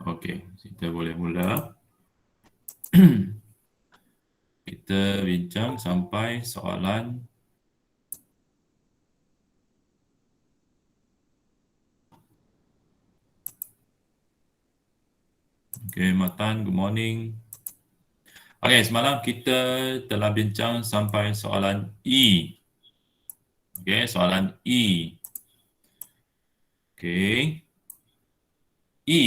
Okey, kita boleh mula. Kita bincang sampai soalan okey, Matan, good morning. Okey, semalam kita telah bincang sampai soalan E. Okey, soalan E. Okey. E.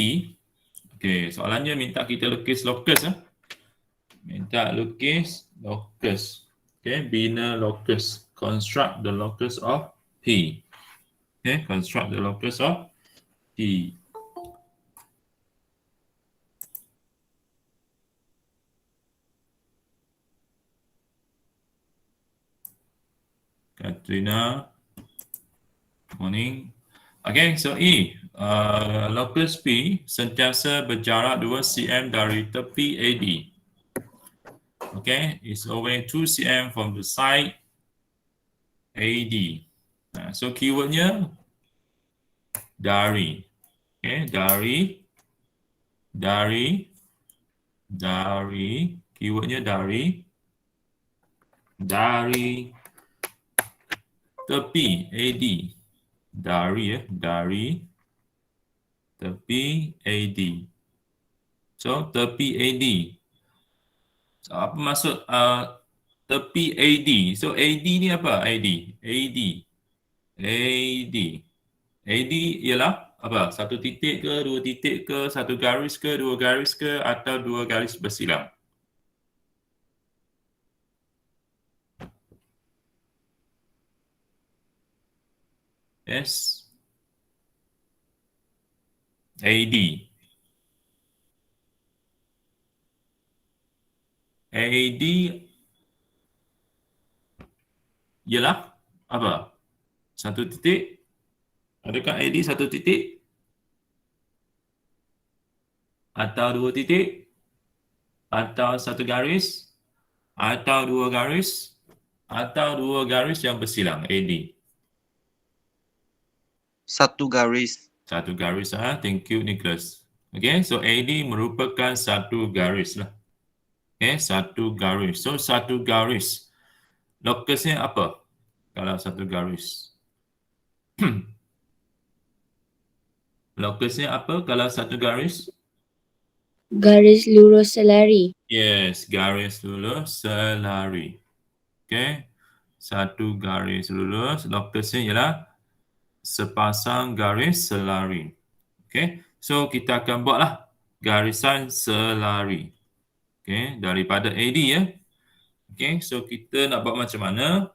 Okey, soalannya minta kita lukis locus. Minta lukis locus. Okey, bina locus. Construct the locus of P. Okey, construct the locus of P. Katrina, morning. Okay, so E, locus P sentiasa berjarak 2 cm dari tepi AD. Okay, it's away 2 cm from the side AD. So keywordnya dari. Okay, dari, keywordnya dari tepi AD. Dari tepi AD. So, tepi AD. So, apa maksud tepi AD? So, AD ni apa? AD ialah apa? Satu titik ke, dua titik ke, satu garis ke, dua garis ke, atau dua garis bersilang? Yes. AD. AD ialah apa? Satu titik. Adakah AD satu titik? Atau dua titik? Atau satu garis? Atau dua garis? Atau dua garis yang bersilang? AD. Satu garis. Satu garis. Thank you, Nicholas. Okay, so AD merupakan satu garis lah. Okay, satu garis. So, satu garis. Locusnya apa? Kalau satu garis. Locusnya apa kalau satu garis? Garis lurus selari. Yes, garis lurus selari. Okay, satu garis lurus. Locusnya ialah sepasang garis selari. Okay, so kita akan buatlah garisan selari. Okay, daripada AD ya. Okay, so kita nak buat macam mana?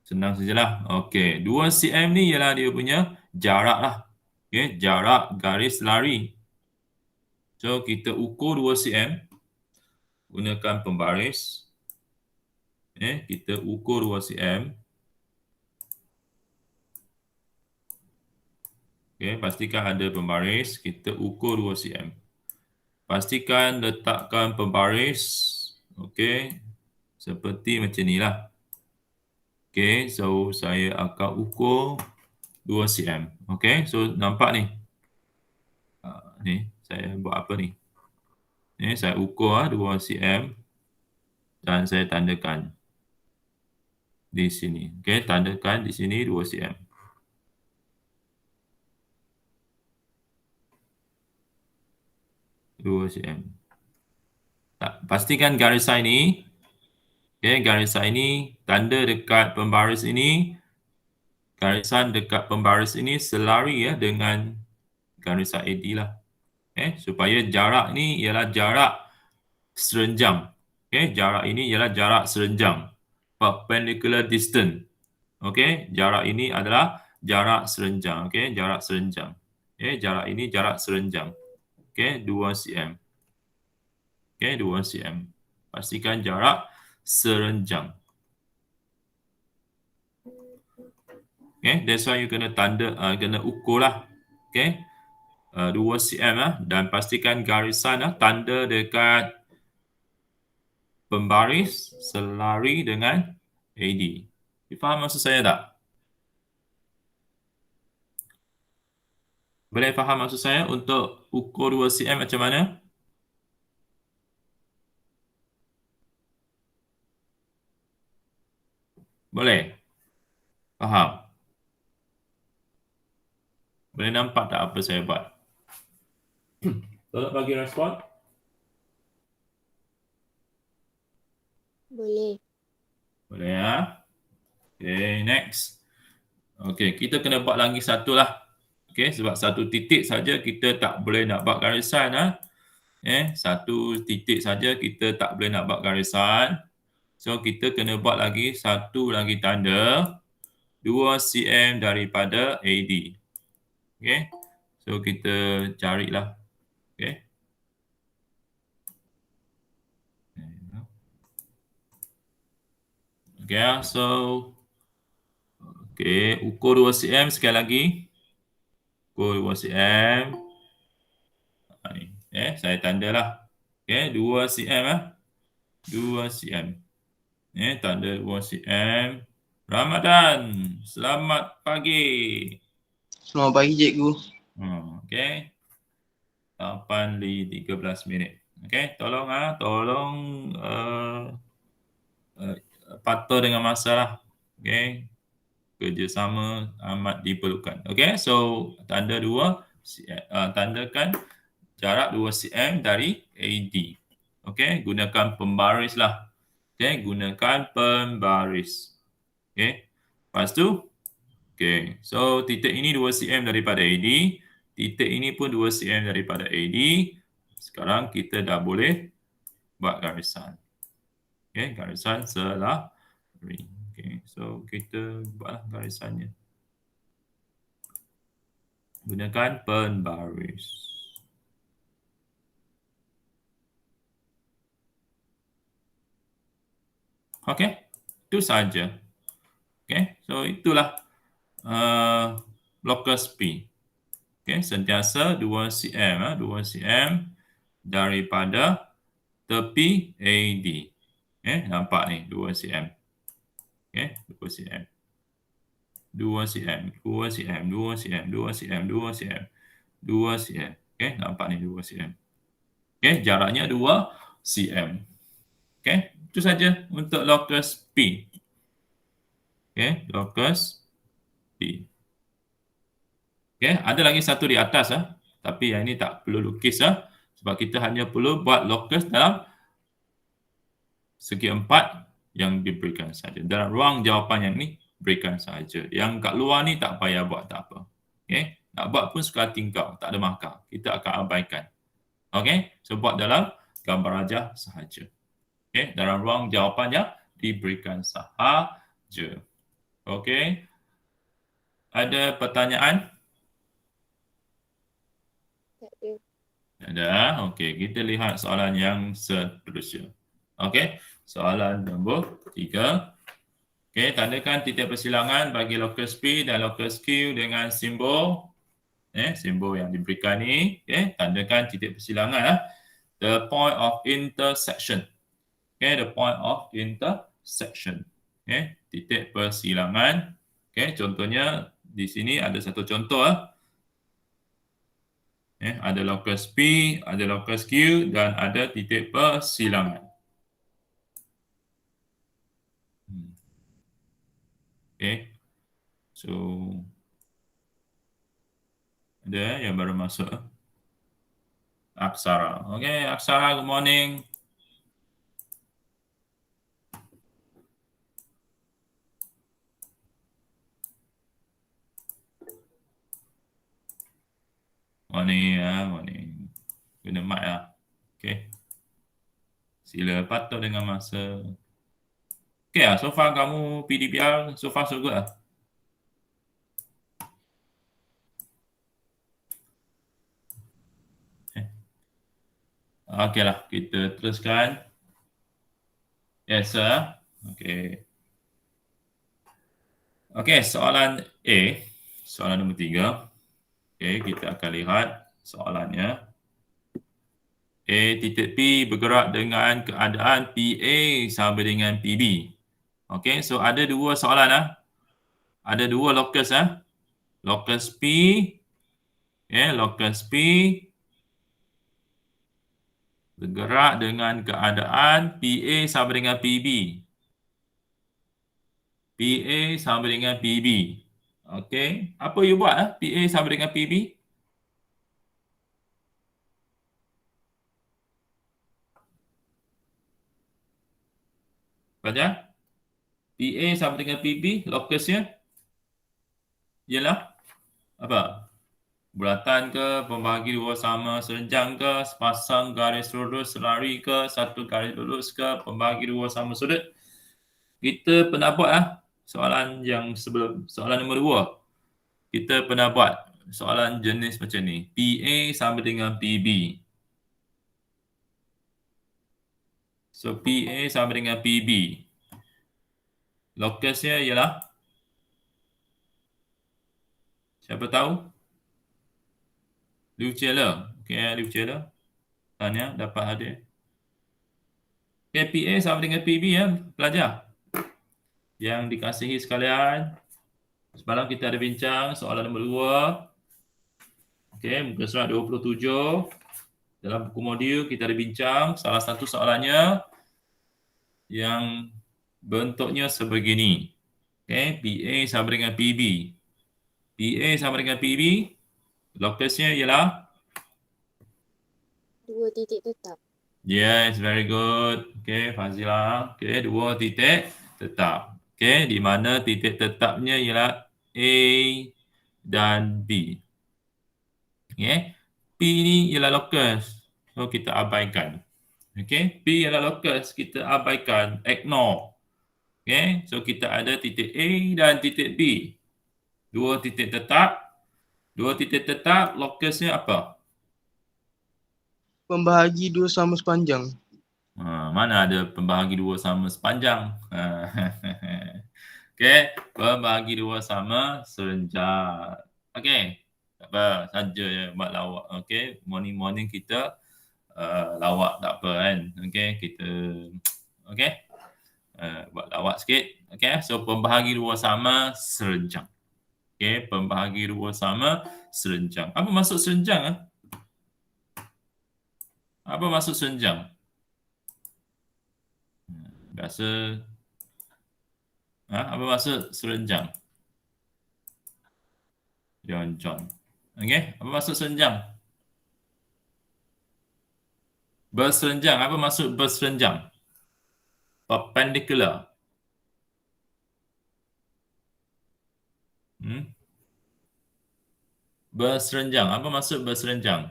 Senang sajalah. Okay, 2 cm ni ialah dia punya jarak lah. Okay, jarak garis lari. So, kita ukur 2 cm. Gunakan pembaris. Okay, kita ukur 2 cm. Okay, pastikan ada pembaris. Kita ukur 2 cm. Pastikan letakkan pembaris. Okay, seperti macam ni lah. Okay, so saya akan ukur 2 cm. Okay, so nampak ni. Ni, saya buat apa ni? Ni, saya ukur 2 cm. Dan saya tandakan di sini. Okay, tandakan di sini 2 cm. Pastikan garisan ini, okay, garisan ini, tanda dekat pembaris ini, garisan dekat pembaris ini selari ya dengan garisan AD lah. Okay, supaya jarak ni ialah jarak serenjang. Okay, jarak ini ialah jarak serenjang. Perpendicular distance. Okay, jarak ini adalah jarak serenjang. Okay, jarak serenjang. Okay, jarak ini jarak serenjang. Okay, 2 cm. Okay, 2 cm. Pastikan jarak serenjang. Okay, that's why you kena kena ukur lah. Okay, 2 cm lah. Dan pastikan garisan tanda dekat pembaris selari dengan AD. Faham maksud saya tak? Boleh faham maksud saya untuk ukur 2 cm macam mana? Boleh? Faham? Boleh nampak tak apa saya buat? Tolong bagi respon. Boleh. Boleh ya? Okay, next. Okay, kita kena buat lagi satu lah. Okay, sebab satu titik saja kita tak boleh nak buat garisan. Satu titik saja kita tak boleh nak buat garisan. So, kita kena buat lagi satu lagi tanda 2 cm daripada AD. Okay, so kita carilah. Okay. Okay, so okay, ukur 2 cm sekali lagi. Ukur 2 cm. Saya tandalah. Okay, 2 cm 2 cm. Tanda 2 cm. Ramadan, selamat pagi. Selamat pagi, cikgu. Okay. 8:13 minit. Okay, tolong patuh dengan masa lah. Okay. Kerjasama amat diperlukan. Okay, so tanda 2, tandakan jarak 2 cm dari AD. Okay, gunakan pembaris lah. Okay, gunakan pembaris. Okay, lepas tu, okay, so titik ini 2 cm daripada AD. Titik ini pun 2 cm daripada AD. Sekarang kita dah boleh buat garisan. Okay, garisan selari. Okay, so kita buatlah garisannya. Gunakan pembaris. Okay, itu saja. Okay, so itulah locus P. Okay, sentiasa 2 cm, 2 cm daripada tepi AD. Nampak ni 2 cm. 2 cm. 2 cm, 2 cm, 2 cm, 2 cm, 2 cm, 2 cm. Nampak ni 2 cm. Jaraknya 2 cm. Itu saja untuk locus P. Locus P. Ada lagi satu di atas tapi yang ini tak perlu lukis sebab kita hanya perlu buat locus dalam segi empat yang diberikan saja. Dalam ruang jawapan yang ni berikan saja. Yang kat luar ni tak payah buat, tak apa. Nak buat pun suka tingkau, tak ada markah. Kita akan abaikan. So buat dalam gambar rajah sahaja. Dalam ruang jawapannya diberikan sahaja. Ada pertanyaan? Tak ada. Ada. Kita lihat soalan yang seterusnya. Soalan nombor 3. Tandakan titik persilangan bagi locus P dan locus Q dengan simbol simbol yang diberikan ni. Tandakan titik persilangan the point of intersection. The point of intersection. Titik persilangan. Contohnya di sini ada satu contoh ada locus P, ada locus Q dan ada titik persilangan. So ada yang baru masuk. Aksara. Aksara, good morning. Morning. Guna mic lah. Sila patuh dengan masa. So far kamu PDPR, so far so good lah. Lah, kita teruskan. Yes, sir. Soalan A. Soalan nombor 3. Kita akan lihat soalannya. A titik P bergerak dengan keadaan PA sama dengan PB. So ada dua soalan Ada dua locus Locus P Locus P bergerak dengan keadaan PA sama dengan PB. PA sama dengan PB. Okey, apa you buat PA sama dengan PB? Pelajar? PA sama dengan PB, locusnya ialah apa? Bulatan ke, pembahagi dua sama serenjang ke, sepasang garis lurus selari ke, satu garis lurus ke, pembahagi dua sama sudut. Kita pernah buat soalan yang sebelum, soalan nombor 2. Kita pernah buat soalan jenis macam ni. PA sama dengan PB. So, PA sama dengan PB. Locusnya ialah, siapa tahu? Liu Chela. Liu Chela. Tanya, dapat hadir. PA sama dengan PB pelajar. Yang dikasihi sekalian, semalam kita ada bincang soalan nombor 2. Muka surat 27. Dalam buku modul kita ada bincang salah satu soalannya yang bentuknya sebegini. PA sama dengan PB. PA sama dengan PB. Locusnya ialah? Dua titik tetap. Yes, very good. Fazila. Dua titik tetap. Di mana titik tetapnya ialah A dan B. P ni ialah locus. So, kita abaikan. P ialah locus. Kita abaikan. Ignore. So, kita ada titik A dan titik B. Dua titik tetap. Dua titik tetap, locusnya apa? Pembahagi dua sama sepanjang. Mana ada pembahagi dua sama sepanjang? Pembahagi dua sama serenjang. Tak apa, saja je buat lawak. Morning-morning kita lawak tak apa kan. Kita buat lawak sikit. So pembahagi dua sama serenjang. Pembahagi dua sama serenjang. Apa maksud serenjang? Apa maksud serenjang? Biasa. Apa maksud serenjang? John. Apa maksud serenjang? Berserenjang. Apa maksud berserenjang? Perpendicular. Berserenjang. Apa maksud berserenjang?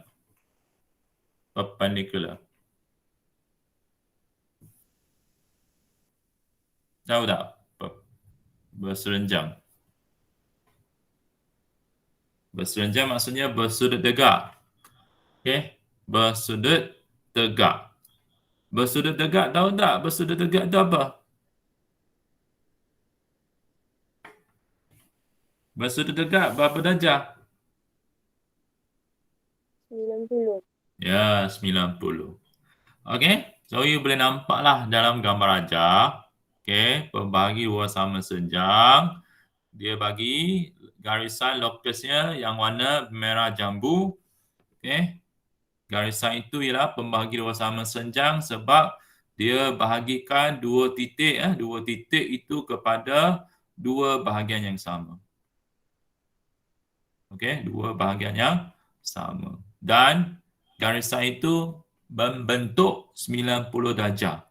Perpendicular. Tahu tak? Berserenjang. Berserenjang maksudnya bersudut tegak. Bersudut tegak. Bersudut tegak, tahu tak? Bersudut tegak itu apa? Bersudut tegak berapa darjah? 90. Ya, 90. So you boleh nampaklah dalam gambar ajar. Pembahagi dua sama serenjang. Dia bagi garisan locusnya yang warna merah jambu. Garisan itu ialah pembahagi dua sama serenjang sebab dia bahagikan dua titik. Dua titik itu kepada dua bahagian yang sama. Dua bahagian yang sama. Dan garisan itu membentuk 90 darjah.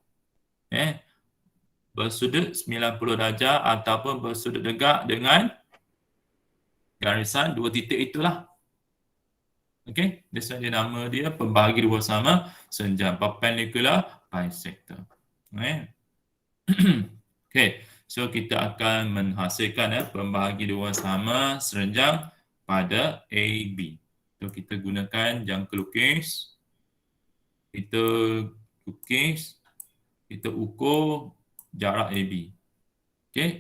Bersudut 90 darjah ataupun bersudut tegak dengan garisan dua titik itulah. That's why nama dia pembahagi dua sama serenjang. Perpendicular bisector. So kita akan menghasilkan pembahagi dua sama serenjang pada AB. So kita gunakan jangka lukis. Kita lukis. Kita ukur jarak AB.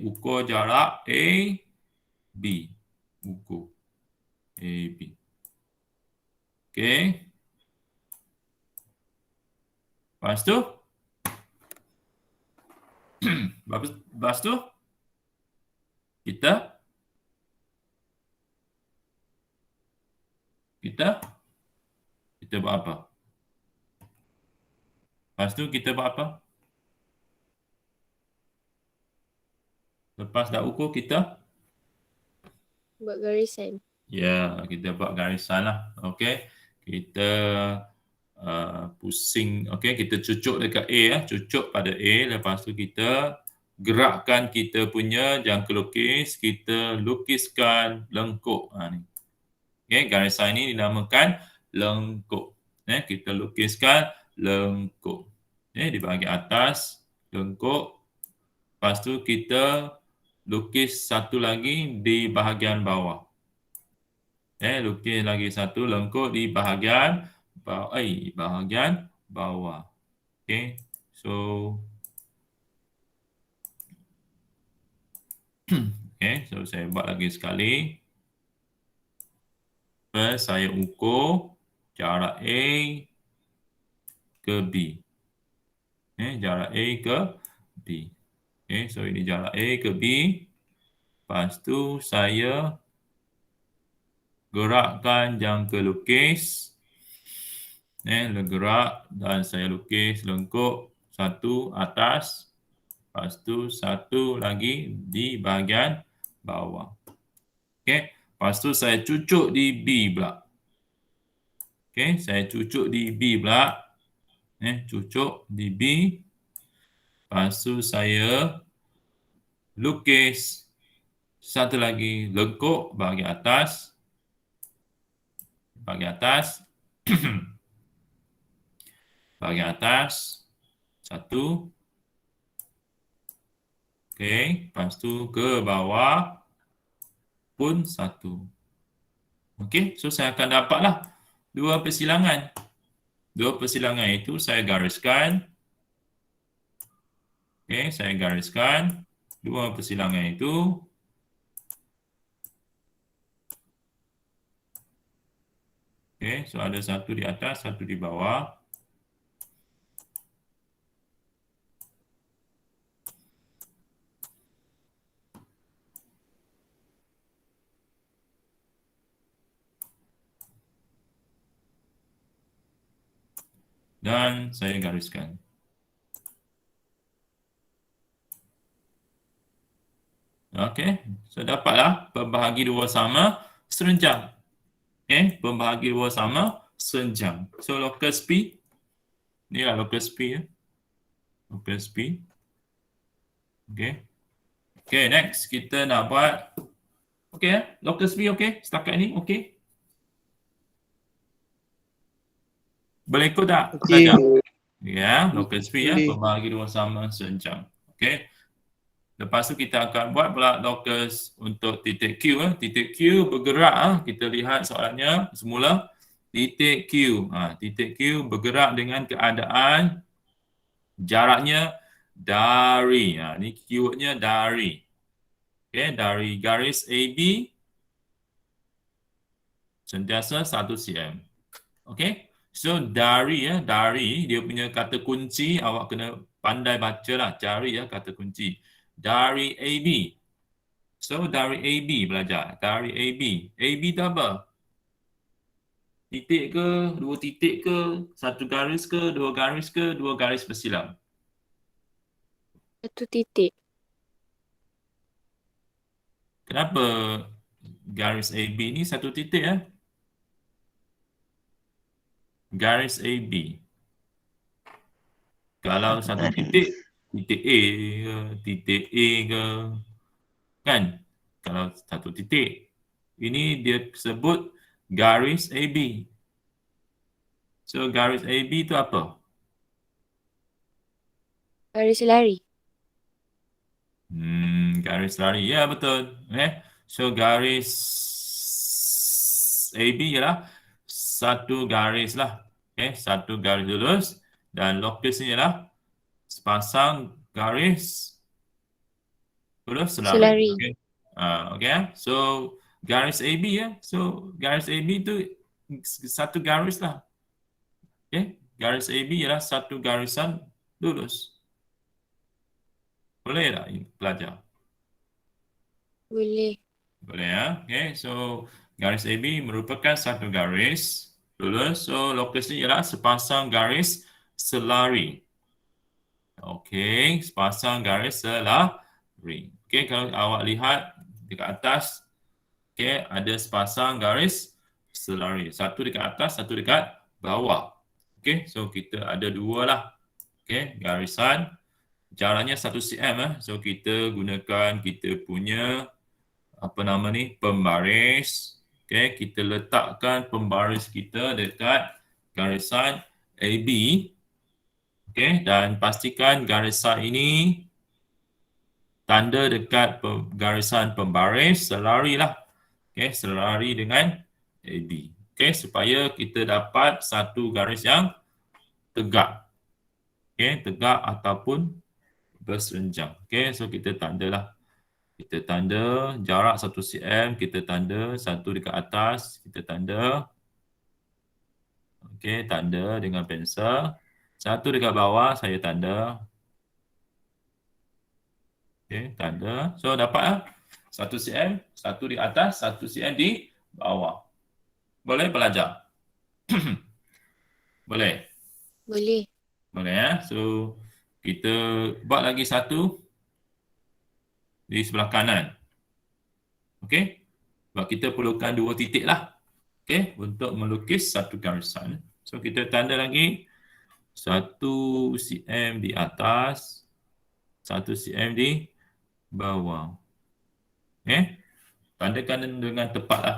Ukur jarak AB. Ukur AB. Lepas tu? Lepas tu? kita buat apa? Lepas tu kita buat apa? Lepas dah ukur kita, Buat garisan. ya, kita buat garisan lah. Okey. Kita pusing. Okey, kita cucuk dekat A ya. Cucuk pada A. Lepas tu kita gerakkan kita punya jangka lukis. Kita lukiskan lengkuk. Ni. Okey, garisan ini dinamakan lengkuk. Kita lukiskan lengkuk. Di bahagian atas, lengkuk. Lepas tu kita lukis satu lagi di bahagian bawah. Lukis lagi satu lengkuk di bahagian bawah. Okey. So so saya buat lagi sekali. First saya ukur jarak A ke B. Jarak A ke B. So ini jarak A ke B. Lepas tu saya gerakkan jangka lukis. Gerak dan saya lukis lengkuk satu atas. Lepas tu satu lagi di bahagian bawah. Okey. Lepas tu saya cucuk di B pula. Okey, saya cucuk di B pula. Cucuk di B. Lepas tu saya lukis satu lagi lengkuk bahagian atas. Bahagian atas. Bahagian atas. Satu. Okey, lepas tu ke bawah pun satu. Okey, so saya akan dapatlah dua persilangan. Dua persilangan itu saya gariskan. Okey, saya gariskan dua persilangan itu. Okey, so ada satu di atas, satu di bawah. Dan saya gariskan. Okey, so dapatlah pembahagi dua sama serenjang. Okey, pembahagi dua sama serenjang. So locus P, inilah locus P ya. Locus P. Okey. Okey, next kita nak buat okey, locus P okey, setakat ni okey. Boleh ikut tak? Okey. Ya, locus P ya, Boleh. pembahagi dua sama serenjang. Okey. Lepas tu kita akan buat pula locus untuk titik Q. Titik Q bergerak. Kita lihat soalannya semula. Titik Q. Titik Q bergerak dengan keadaan jaraknya dari. Ni keywordnya dari. Okay, dari garis AB sentiasa 1 cm. Okay. So dari dia punya kata kunci awak kena pandai bacalah, cari kata kunci. Dari AB. So dari AB belajar. Dari AB. AB tu apa? Titik ke, dua titik ke, satu garis ke, dua garis bersilang? Satu titik. Kenapa garis AB ni satu titik Garis AB. Kalau satu titik, titik A ke, titik A ke, kan? Kalau satu titik. Ini dia sebut garis AB. So, garis AB tu apa? Garis lari. Garis lari. Ya, betul. So, garis AB ialah satu garis lah. Satu garis lurus. Dan locus ni ialah sepasang garis lurus selari. Okay. So, garis AB So, garis AB tu satu garis lah. Garis AB ialah satu garisan lurus. Boleh tak pelajar? Boleh. Boleh Okay. So, Garis AB merupakan satu garis lurus. So, lokasi ialah sepasang garis selari. Okey, sepasang garis selari. Okey, kalau awak lihat dekat atas, okey, ada sepasang garis selari. Satu dekat atas, satu dekat bawah. Okey, so kita ada dua lah. Okey, garisan. Jaraknya 1 cm. So, kita gunakan kita punya pembaris. Okey, kita letakkan pembaris kita dekat garisan AB. Okey, dan pastikan garisan ini tanda dekat garisan pembaris selari lah. Okey, selari dengan AB. Okey, supaya kita dapat satu garis yang tegak. Okey, tegak ataupun bersenjang. Okey, so kita tandalah. Kita tanda jarak 1 cm, kita tanda satu dekat atas, kita tanda. Okey, tanda dengan pensel. Satu dekat bawah, saya tanda. Okey, tanda. So, dapat 1 cm, satu di atas, 1 cm di bawah. Boleh belajar? Boleh? Boleh. Boleh ya. So, kita buat lagi satu di sebelah kanan. Okey? Sebab kita perlukan 2 titik lah. Okey? Untuk melukis satu garisan. So, kita tanda lagi 1 cm di atas, 1 cm di bawah. Okey? Tandakan dengan tepat lah.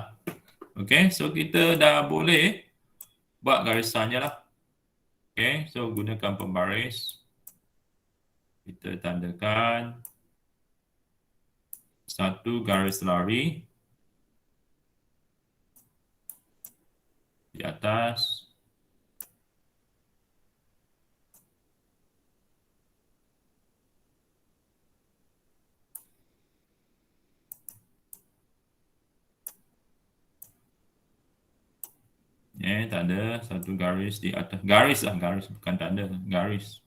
Okey? So, kita dah boleh buat garisannya lah. Okey? So, gunakan pembaris. Kita tandakan satu garis lari di atas. Tanda satu garis di atas. Garis lah, garis. Bukan tanda, garis.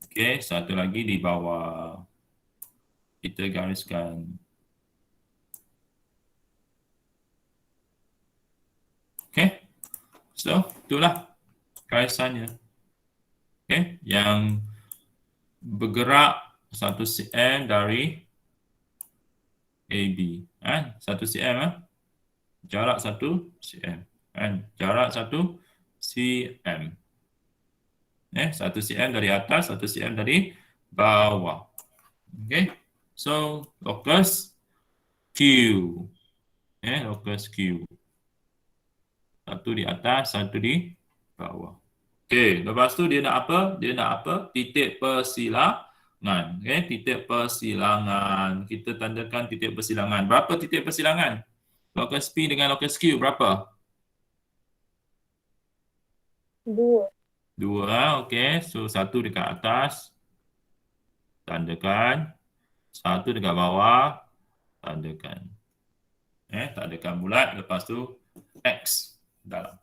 Okey, satu lagi di bawah. Kita gariskan. Okey. So, itulah garisannya. Okey, yang bergerak 1 cm dari AB. 1 cm. Jarak 1 cm. Jarak 1 cm. 1 cm dari atas, 1 cm dari bawah. Okay. So, locus Q. Locus Q. Satu di atas, satu di bawah. Okay. Lepas tu dia nak apa? Dia nak apa? Titik persilangan. Okay. Titik persilangan. Kita tandakan titik persilangan. Berapa titik persilangan? Locus P dengan locus Q berapa? 2. 2, okey. So, satu dekat atas. Tandakan. Satu dekat bawah. Tandakan. Tandakan bulat. Lepas tu, X dalam.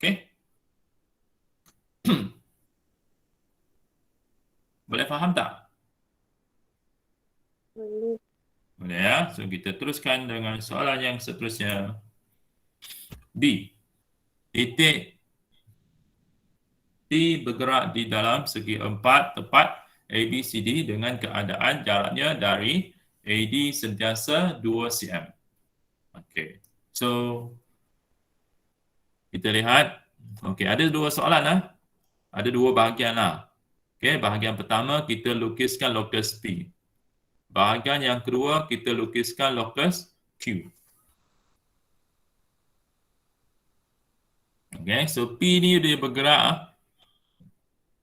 Okey. Boleh faham tak? Boleh. Boleh ya. So, kita teruskan dengan soalan yang seterusnya. B. Titik T bergerak di dalam segi 4 tepat ABCD dengan keadaan jaraknya dari AD sentiasa 2 cm. Okey. So, kita lihat. Okey, ada dua soalan lah. Ada dua bahagian lah. Okey, bahagian pertama kita lukiskan locus P. Bahagian yang kedua kita lukiskan locus Q. Okey, so P ni dia bergerak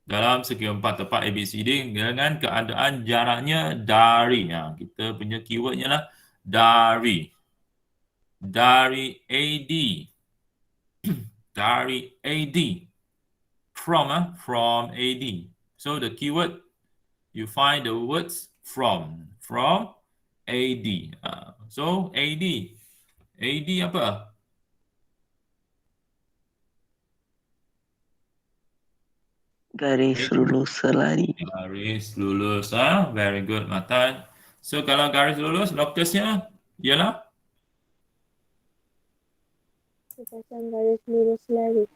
dalam segi 4 tepat ABCD dengan keadaan jaraknya dari. Kita punya keywordnya lah dari. Dari AD. Dari AD. From AD. So the keyword, you find the words from AD. So AD apa? Garis lurus selari. Garis lurus. Very good, Matan. So kalau garis lurus, locusnya ialah Sepasang garis lurus selari.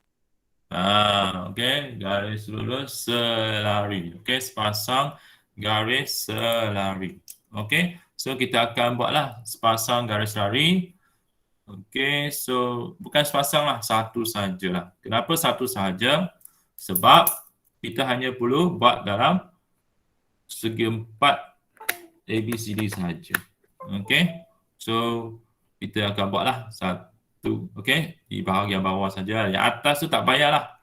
Okey, garis lurus selari. Okey, sepasang garis selari. Okey, so kita akan buatlah sepasang garis lari. Okey, so bukan sepasang lah, satu sajalah. Kenapa satu sahaja? Sebab kita hanya perlu buat dalam segi empat ABCD sahaja. Okey, so kita akan buatlah satu. Okey, di bahagian bawah saja. Yang atas tu tak payahlah.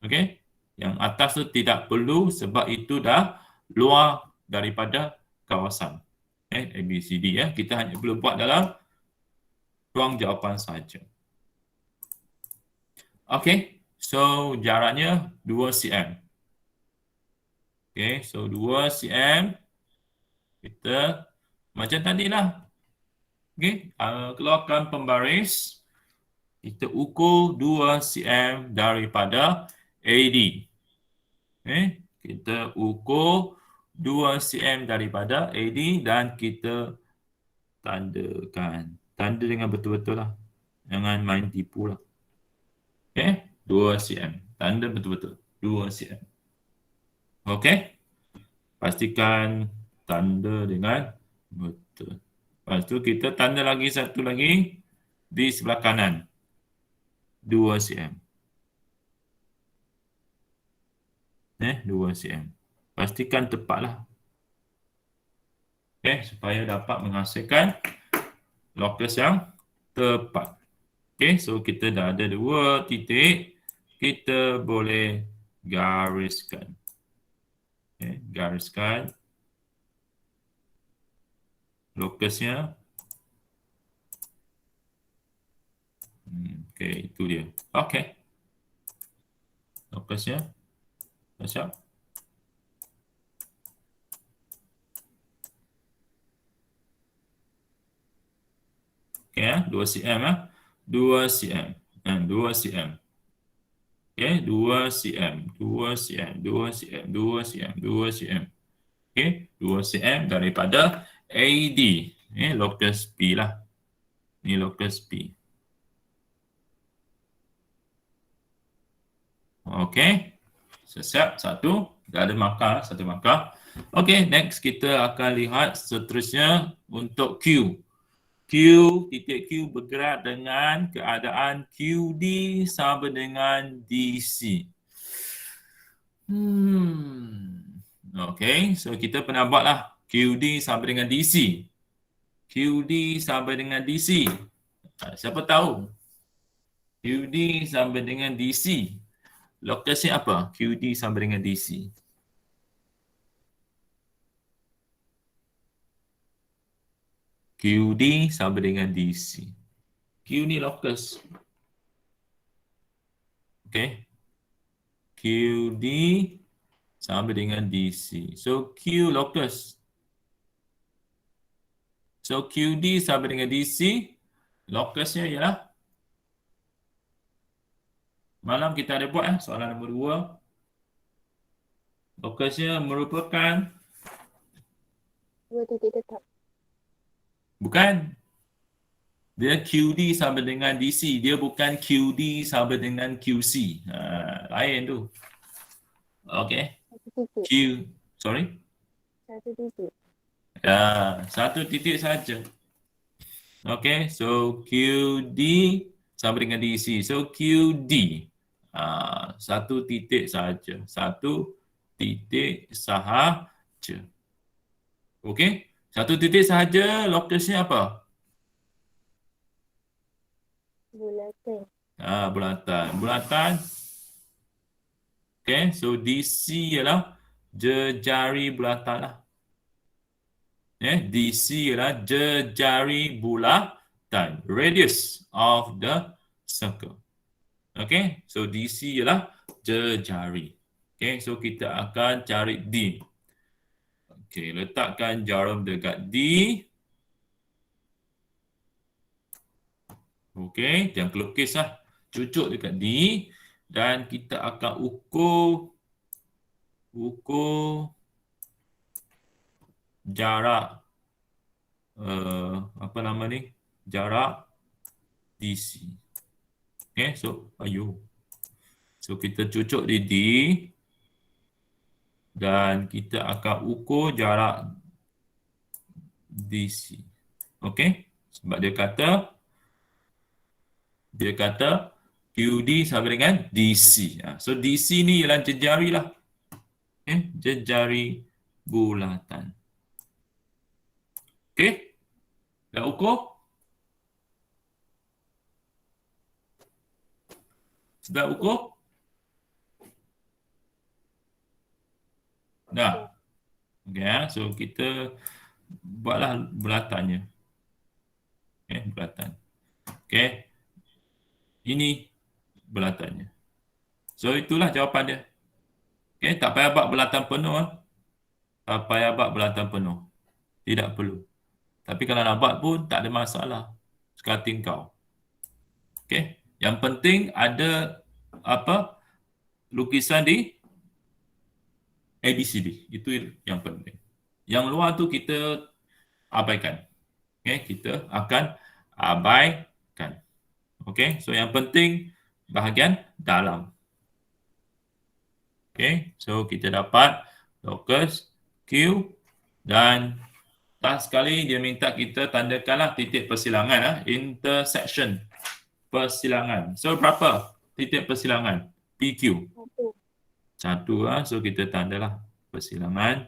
Okey, yang atas tu tidak perlu sebab itu dah luar daripada kawasan. ABCD ya. Kita hanya perlu buat dalam ruang jawapan saja. Okey, so jaraknya 2 cm. Okey, so 2 cm. Kita macam tadilah. Okey, keluarkan pembaris. Kita ukur 2 cm daripada AD. Okey, kita ukur 2 cm daripada AD dan kita tandakan. Tanda dengan betul-betul lah. Jangan main tipu lah. Okey, 2 cm. Tanda betul-betul. 2 cm. Okey. Pastikan tanda dengan betul. Lepas tu kita tanda lagi satu lagi di sebelah kanan. 2 cm. 2 cm. Pastikan tepatlah. Okey, supaya dapat menghasilkan locus yang tepat. Okey, so kita dah ada 2 titik. Kita boleh gariskan. Okey, gariskan locusnya. Okey, itu dia. Okey. Locusnya. Dah siap? Okey, 2 cm 2 cm. 2 cm. Okey, 2 cm, 2 cm, 2 cm, 2 cm, 2 cm. Okey, 2 cm daripada AD. Locus P lah. Ni locus P. Okey. Siap, satu. Dah ada markah, satu markah. Okey, next kita akan lihat seterusnya untuk Q. Titik Q bergerak dengan keadaan QD sama dengan DC. Okey, so kita pernah buatlah QD sama dengan DC. QD sama dengan DC. Siapa tahu? QD sama dengan DC. Lokasi apa? QD sama dengan DC. QD sama dengan DC. Q ni locus. Okey. QD sama dengan DC. So Q locus. So QD sama dengan DC. Locusnya ialah malam kita ada buat soalan nombor 2. Locusnya merupakan 2 titik tetap. bukan. Dia QD sama dengan DC. Dia bukan QD sama dengan QC. Lain tu. Okey. 1 titik. Q. Sorry? 1 titik. Ya, 1 titik saja. Okey. So QD sama dengan DC. So QD. 1 titik saja. 1 titik sahaja. Okey. 1 titik sahaja. Locusnya apa? Bulatan. Bulatan. Okay, so DC ialah jejari bulatan lah. DC ialah jejari bulatan. Radius of the circle. Okay, so DC ialah jejari. Okay, so kita akan cari D. Okay, letakkan jarum dekat D. Okey, jangan kelukis lah. Cucuk dekat D. Dan kita akan ukur jarak apa nama ni? Jarak D DC. Okay, so So kita cucuk di D dan kita akan ukur jarak DC. Okay, sebab dia kata QD sama dengan DC. So DC ni ialah jejari lah. Okay, jejari bulatan. Okay, dah ukur? Sudah ukur? Dah. Okay, so kita buatlah bulatannya. Okay, bulatan. Okay, ini bulatannya. So itulah jawapan dia. Okay, tak payah buat bulatan penuh. Tak payah buat bulatan penuh. Tidak perlu. Tapi kalau nak buat pun tak ada masalah. Suka hati kau. Okay, yang penting ada lukisan di ABCD. Itu yang penting. Yang luar tu kita abaikan. Okay, kita akan abaikan. Okay, so yang penting bahagian dalam. Okay, so kita dapat locus Q dan last sekali dia minta kita tandakanlah titik persilangan, intersection persilangan. So berapa titik persilangan? PQ. Satu. So kita tandalah persilangan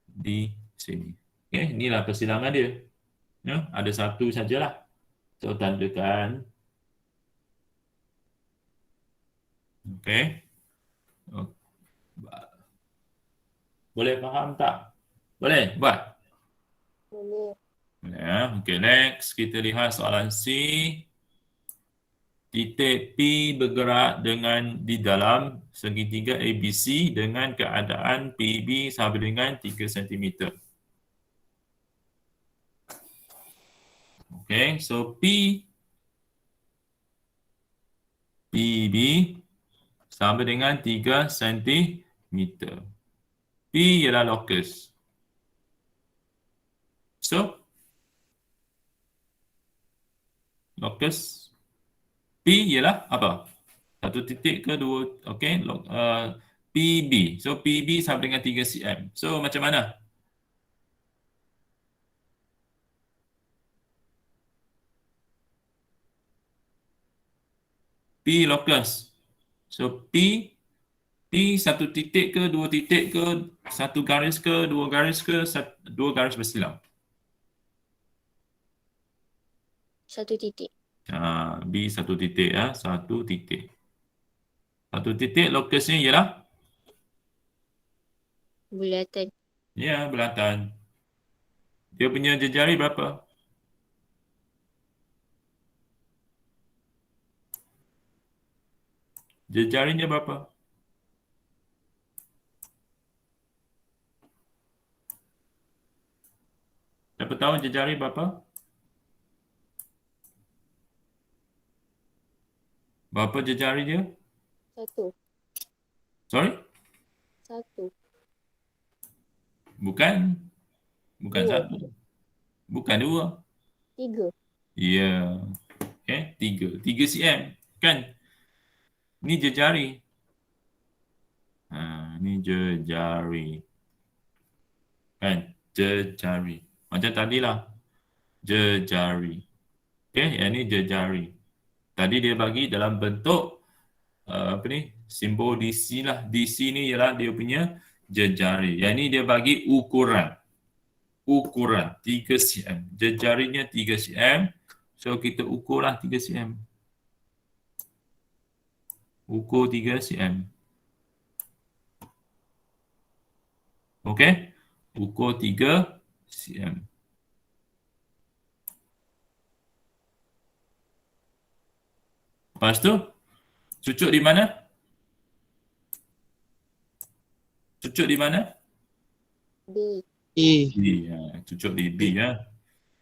di sini. Okay, inilah persilangan dia. Ya, ada satu sajalah. So tandakan. Okay. Boleh faham tak? Boleh buat? Boleh. Ya, okay, next kita lihat soalan C. Titik P bergerak di dalam segitiga ABC dengan keadaan PB sama dengan 3 cm. Okay, so PB sama dengan 3 cm. P ialah locus. So, locus P ialah apa? Satu titik ke dua? Okay, PB. So, PB sama dengan 3 cm. So, macam mana? P locus. So, P satu titik ke, dua titik ke, satu garis ke, dua garis ke, dua garis bersilang. Satu titik. B satu titik ya, satu titik. Satu titik lokusnya ialah? Bulatan. Ya, bulatan. Dia punya jejari berapa? Jejarinya berapa? Siapa tahu jejari berapa? Berapa jejari dia? Satu. Sorry? Satu. Bukan Dua. satu. Bukan dua. Tiga. Ya. Okay, 3 cm. Kan? Ni jejari. Ni jejari. Kan? Jejari. Macam tadilah. Jejari. Okay, yang ni jejari. Tadi dia bagi dalam bentuk simbol DC lah. DC ni ialah dia punya jejari. Yang ni dia bagi ukuran 3 cm. Jejarinya 3 cm. So kita ukurlah 3 cm. Ukur 3 cm. Okey? Ukur 3 cm. Lepas tu, cucuk di mana? Cucuk di mana? B. B. Cucuk di B ya.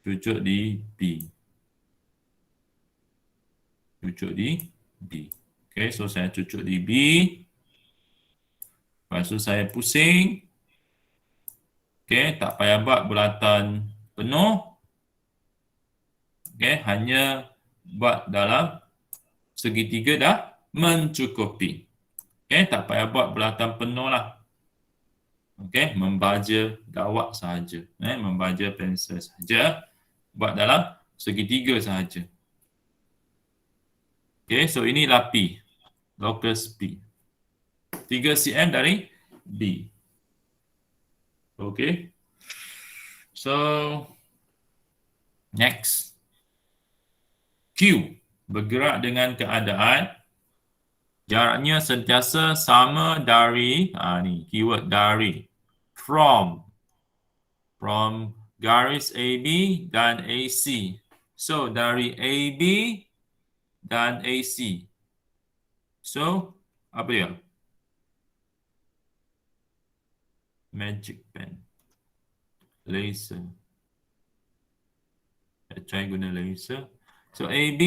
Cucuk di B. Cucuk di B. Okey, so saya cucuk di B. Lepas tu saya pusing. Okey, tak payah buat bulatan penuh. Okey, hanya buat dalam segitiga dah mencukupi. Okey, tak payah buat bulatan penuh lah. Okey, membaja gawak sahaja. Membaja pensel sahaja. Buat dalam segitiga sahaja. Okey, so inilah P. Locus P. 3 cm dari B. Okey. So, next. Q. Bergerak dengan keadaan jaraknya sentiasa sama dari, ni keyword dari, from garis AB dan AC. So, dari AB dan AC. So, apa dia? Magic pen. Laser. Try guna laser. So, AB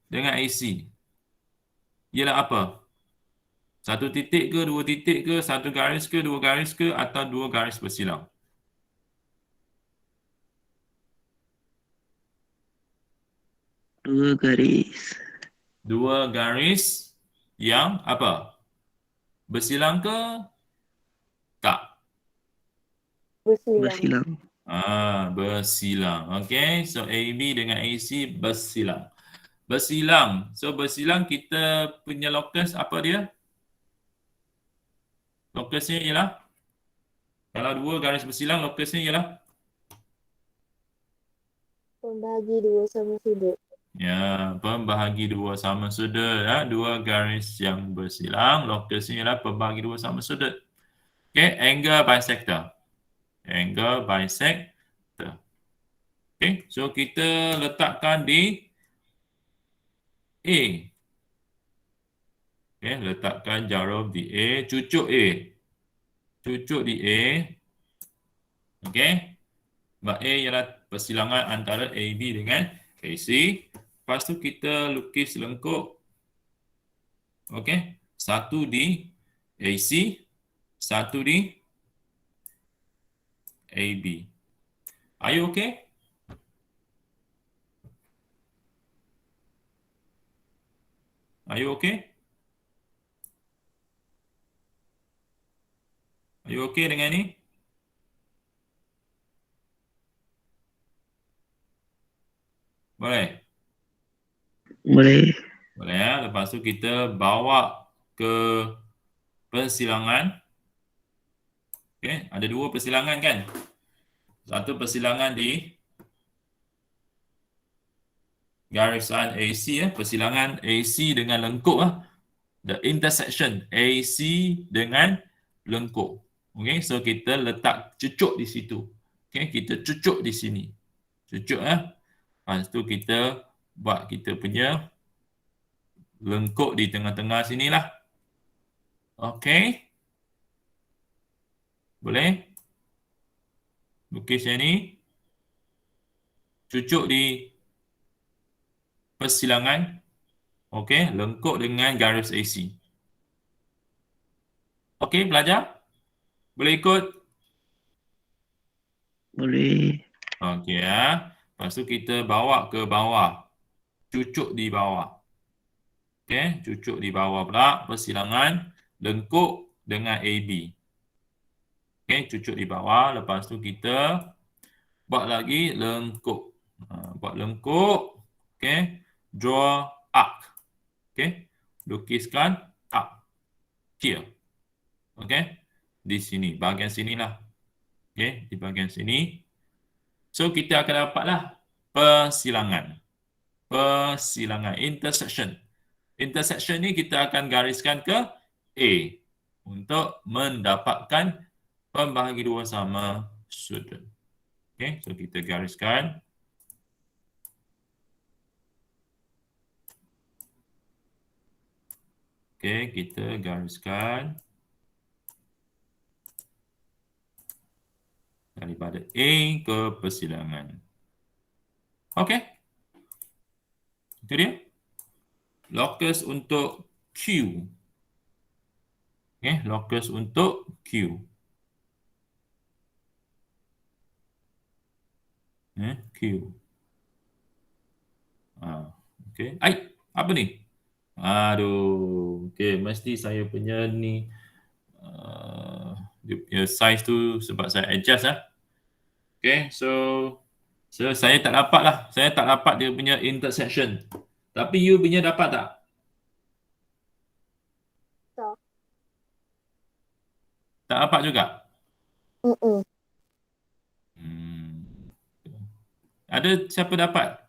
dengan AC. Ialah apa? Satu titik ke, dua titik ke, satu garis ke, dua garis ke, atau dua garis bersilang? Dua garis. Dua garis yang apa? Bersilang ke? Tak. Bersilang. Bersilang. Okay. So, AB dengan AC bersilang. Bersilang. So, bersilang kita punya locus apa dia? Locusnya ialah? Kalau dua garis bersilang, locusnya ialah? Pembahagi dua sama sudut. Ya, pembahagi dua sama sudut. Dua garis yang bersilang, locusnya ialah pembahagi dua sama sudut. Okay, angle bisector. Angle bisector. Okay, so kita letakkan di A. Okay, letakkan jarum di A, cucuk A. Cucuk di A. Okay. Sebab A ialah persilangan antara AB dengan AC. Lepas tu kita lukis lengkuk. Okay. Satu di AC. Satu di AB. Are you okay? Are you okay? Are you okay dengan ni? Boleh? Boleh. Boleh ya. Lepas tu kita bawa ke persilangan. Okay. Ada dua persilangan kan? Satu persilangan di garisan AC, persilangan AC dengan lengkuk. The intersection AC dengan lengkuk. Okay, so kita letak cucuk di situ. Okay, kita cucuk di sini. Cucuk Lepas tu kita buat kita punya lengkuk di tengah-tengah sinilah. Okay. Boleh? Lukis yang ni. Cucuk di persilangan. Okay, lengkuk dengan garis AC. Okay, pelajar? Boleh ikut? Boleh. Okey Lepas tu kita bawa ke bawah. Cucuk di bawah. Okey, cucuk di bawah pula persilangan lengkuk dengan AB. Okey, cucuk di bawah. Lepas tu kita buat lagi lengkuk. Buat lengkuk. Okey, draw arc. Okey, lukiskan arc. Here. Okey, di sini, bahagian sinilah. Okey, di bahagian sini. So, kita akan dapatlah persilangan. Persilangan, intersection. Intersection ni kita akan gariskan ke A untuk mendapatkan pembahagi dua sama sudut. Okay, so kita gariskan. Okay, kita gariskan. Daripada A ke persilangan. Okay. Itu dia. Locus untuk Q. Okay, locus untuk Q. Q. Okey. Ai, apa ni? Aduh. Okey, mesti saya punya ni dia punya size tu sebab saya adjust lah. Okey, so saya tak dapat lah. Saya tak dapat dia punya intersection. Tapi you punya dapat tak? Tak. Tak dapat juga? Hmm. Ada siapa dapat?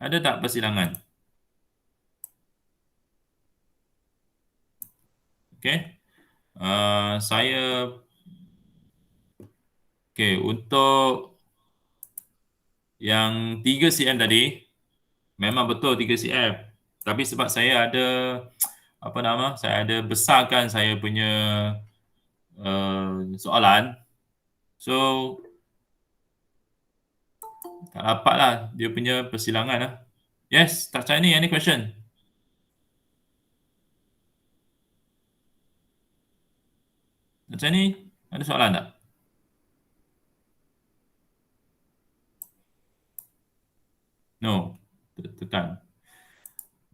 Ada tak persilangan? Okey. Saya untuk yang 3 cm tadi memang betul 3 cm. Tapi sebab saya ada saya ada besarkan saya punya soalan. So tak dapat lah dia punya persilangan lah. Yes, tak Chinese any question? Tak Chinese ada soalan tak? No. Tekan.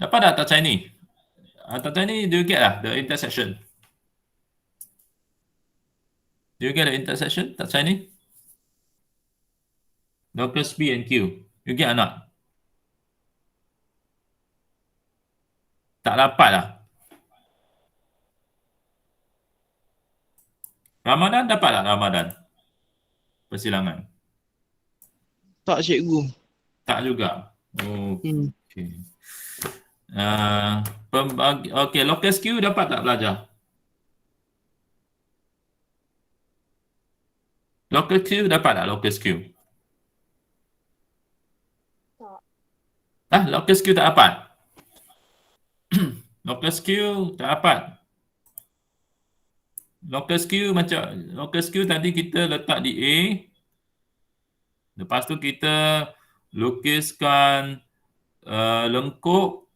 Dapat tak tak Chinese? Tak Chinese, do you get lah the intersection? Do you get the intersection tak Chinese? Locus P and Q. You get or not? Tak dapat lah. Ramadan dapat tak Ramadan? Persilangan. Tak, cikgu. Tak juga. Oh, Hmm. okey. Okey, locus Q dapat tak belajar? Locus Q dapat tak locus Q? Tak. Locus Q tak dapat? Locus Q tak dapat. Locus Q tadi kita letak di A. Lepas tu kita lukiskan lengkuk.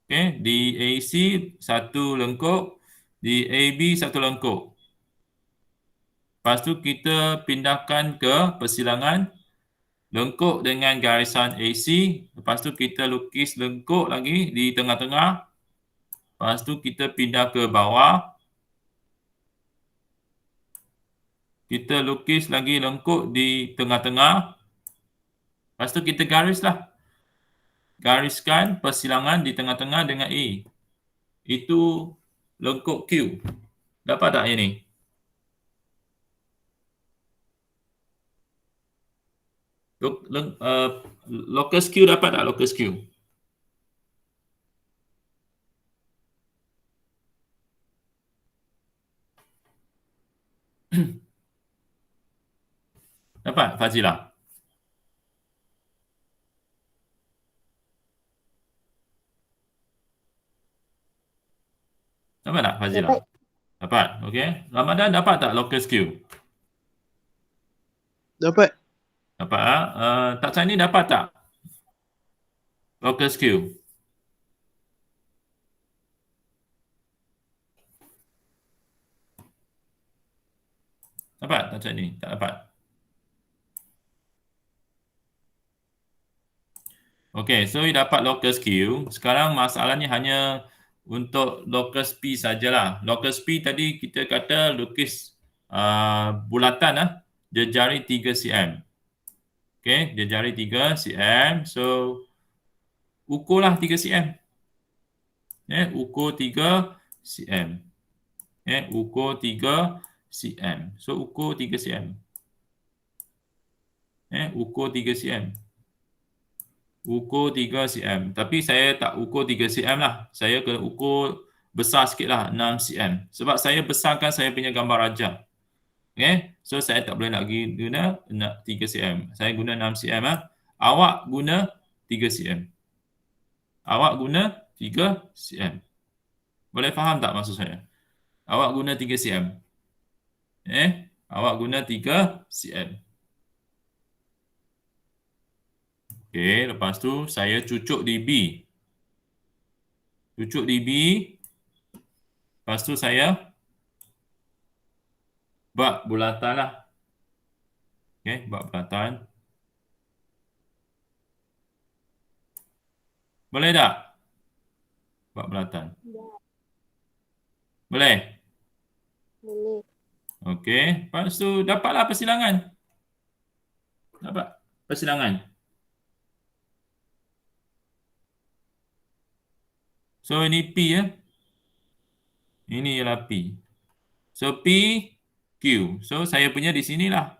Okey, di AC satu lengkuk, di AB satu lengkuk. Lepas tu kita pindahkan ke persilangan lengkuk dengan garisan AC. Lepas tu kita lukis lengkuk lagi di tengah-tengah. Lepas tu kita pindah ke bawah. Kita lukis lagi lengkuk di tengah-tengah. Lepas tu kita garislah. Gariskan persilangan di tengah-tengah dengan A. Itu lengkuk Q. Dapat tak ini? Locus Q dapat tak locus Q? Dapat Fazilah? Dapat tak Fazilah? Dapat. Dapat. Okey. Ramadan dapat tak locus Q? Dapat. Dapat ah. Tak Chinese dapat tak? Locus Q. Dapat tak Chinese? Tak dapat. Okey, so you dapat locus Q. Sekarang masalahnya hanya untuk locus P sajalah. Locus P tadi kita kata lukis bulatan lah. Jejari 3 cm. Okey, jejari 3 cm. So, ukurlah 3 cm. Ukur 3 cm. Ukur 3 cm. So, ukur 3 cm. Ukur 3 cm. Ukur 3 cm. Tapi saya tak ukur 3 cm lah. Saya kena ukur besar sikit lah, 6 cm. Sebab saya besarkan saya punya gambar rajah. Okay. So, saya tak boleh lagi guna 3 cm. Saya guna 6 cm lah. Awak guna 3 cm. Awak guna 3 cm. Boleh faham tak maksud saya? Awak guna 3 cm. Awak guna 3 cm. Okey, lepas tu saya cucuk di B. Cucuk di B. Lepas tu saya buat bulatan lah. Okey, buat bulatan. Boleh tak? Buat belatan. Ya. Boleh? Boleh. Okey. Lepas tu dapatlah persilangan. Dapat persilangan. So ini P ya. Ini ialah P. So P, Q. So saya punya di sinilah.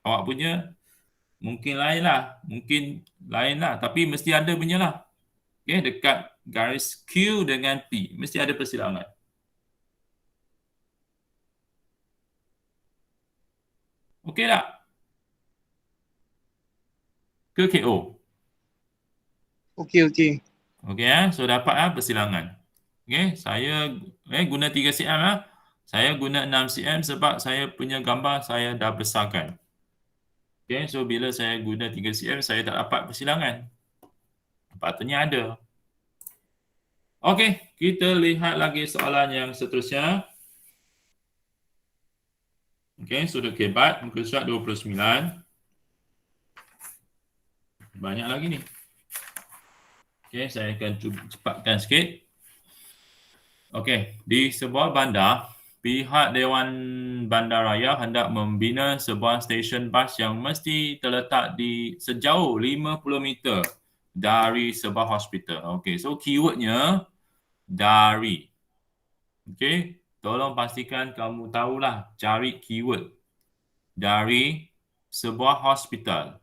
Awak punya mungkin lain lah. Mungkin lain lah. Tapi mesti ada punya lah. Okay, dekat garis Q dengan P. Mesti ada persilangan. Okey tak? Ke KO? Okey, okey. Okey so dapat persilangan. Okey, saya guna 3 cm lah. Saya guna 6 cm sebab saya punya gambar saya dah besarkan. Okey, so bila saya guna 3 cm saya tak dapat persilangan. Patutnya ada. Okey, kita lihat lagi soalan yang seterusnya. Okey, sudut kebat muka surat 29. Banyak lagi ni. Okey, saya akan cuba cepatkan sikit. Okey, di sebuah bandar, pihak Dewan Bandaraya hendak membina sebuah stesen bas yang mesti terletak di sejauh 50 meter dari sebuah hospital. Okey, so keywordnya dari. Okey, tolong pastikan kamu tahulah cari keyword dari sebuah hospital.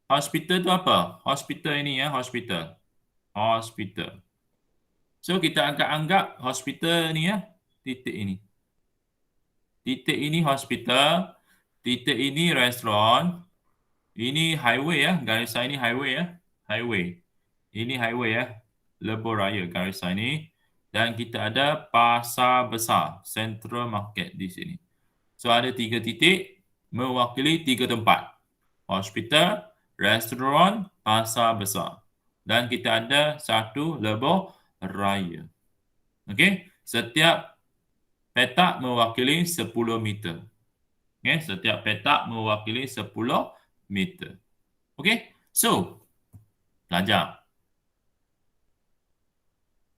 Hospital tu apa? Hospital ini ya, hospital. Hospital. So kita akan anggap hospital ni ya, titik ini. Titik ini hospital, titik ini restoran, ini highway ya, garisan ini highway ya, highway. Ini highway ya, Lebuh Raya garisan ini. Dan kita ada pasar besar, Central Market di sini. So ada 3 titik mewakili 3 tempat. Hospital, restoran, pasar besar. Dan kita ada 1 Lebuh Raya. Okey, setiap petak mewakili 10 meter. Okey, setiap petak mewakili 10 meter. Okey, so belajar.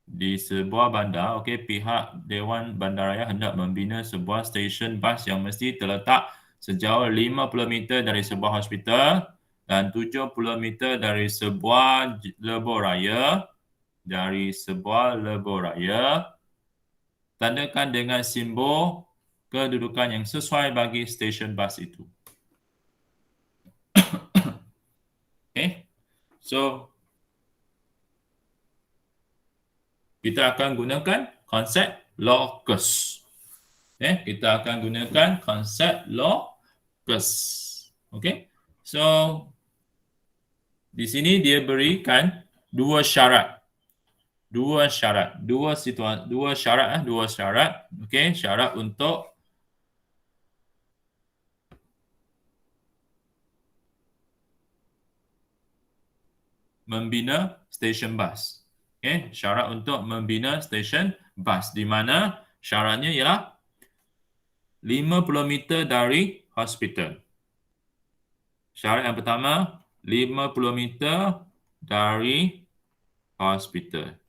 Di sebuah bandar, okey, pihak Dewan Bandaraya hendak membina sebuah stesen bas yang mesti terletak sejauh 50 meter dari sebuah hospital dan 70 meter dari sebuah lebuh raya. Dari sebuah lebuh raya, tandakan dengan simbol kedudukan yang sesuai bagi stesen bas itu. Okay, so kita akan gunakan konsep locus. Okay, kita akan gunakan konsep locus. Okay, so di sini dia berikan dua syarat. Dua syarat. Okay, syarat untuk membina stesen bas. Okay, syarat untuk membina stesen bas di mana syaratnya ialah 50 meter dari hospital. Syarat yang pertama, 50 meter dari hospital.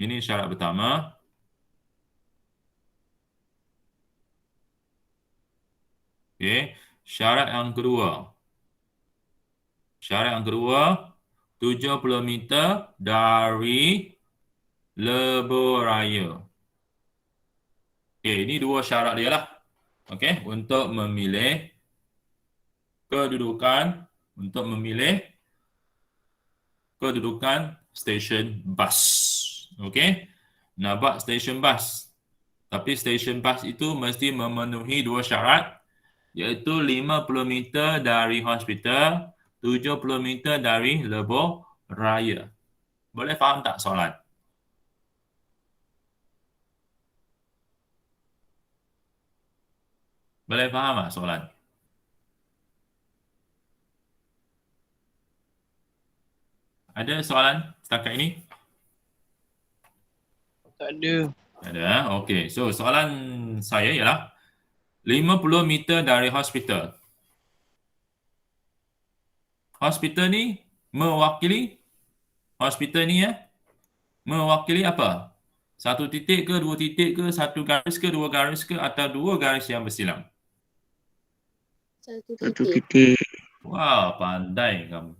Ini syarat pertama. Okay, syarat yang kedua. Syarat yang kedua, 70 meter dari lebuh raya. Okay, ini dua syarat dia lah. Okay, untuk memilih kedudukan stesen bas. Okay, nak buat stesen bas. Tapi stesen bas itu mesti memenuhi dua syarat, iaitu 50 meter dari hospital, 70 meter dari lebuh raya. Boleh faham tak soalan? Boleh faham tak soalan? Ada soalan setakat ini? Tak ada. Ada. Okey. So, soalan saya ialah 50 meter dari hospital. Hospital ni mewakili hospital ni ya. Mewakili apa? Satu titik ke, dua titik ke, satu garis ke, dua garis ke, atau dua garis yang bersilang? Satu Satu titik. titik. Wah, pandai kamu.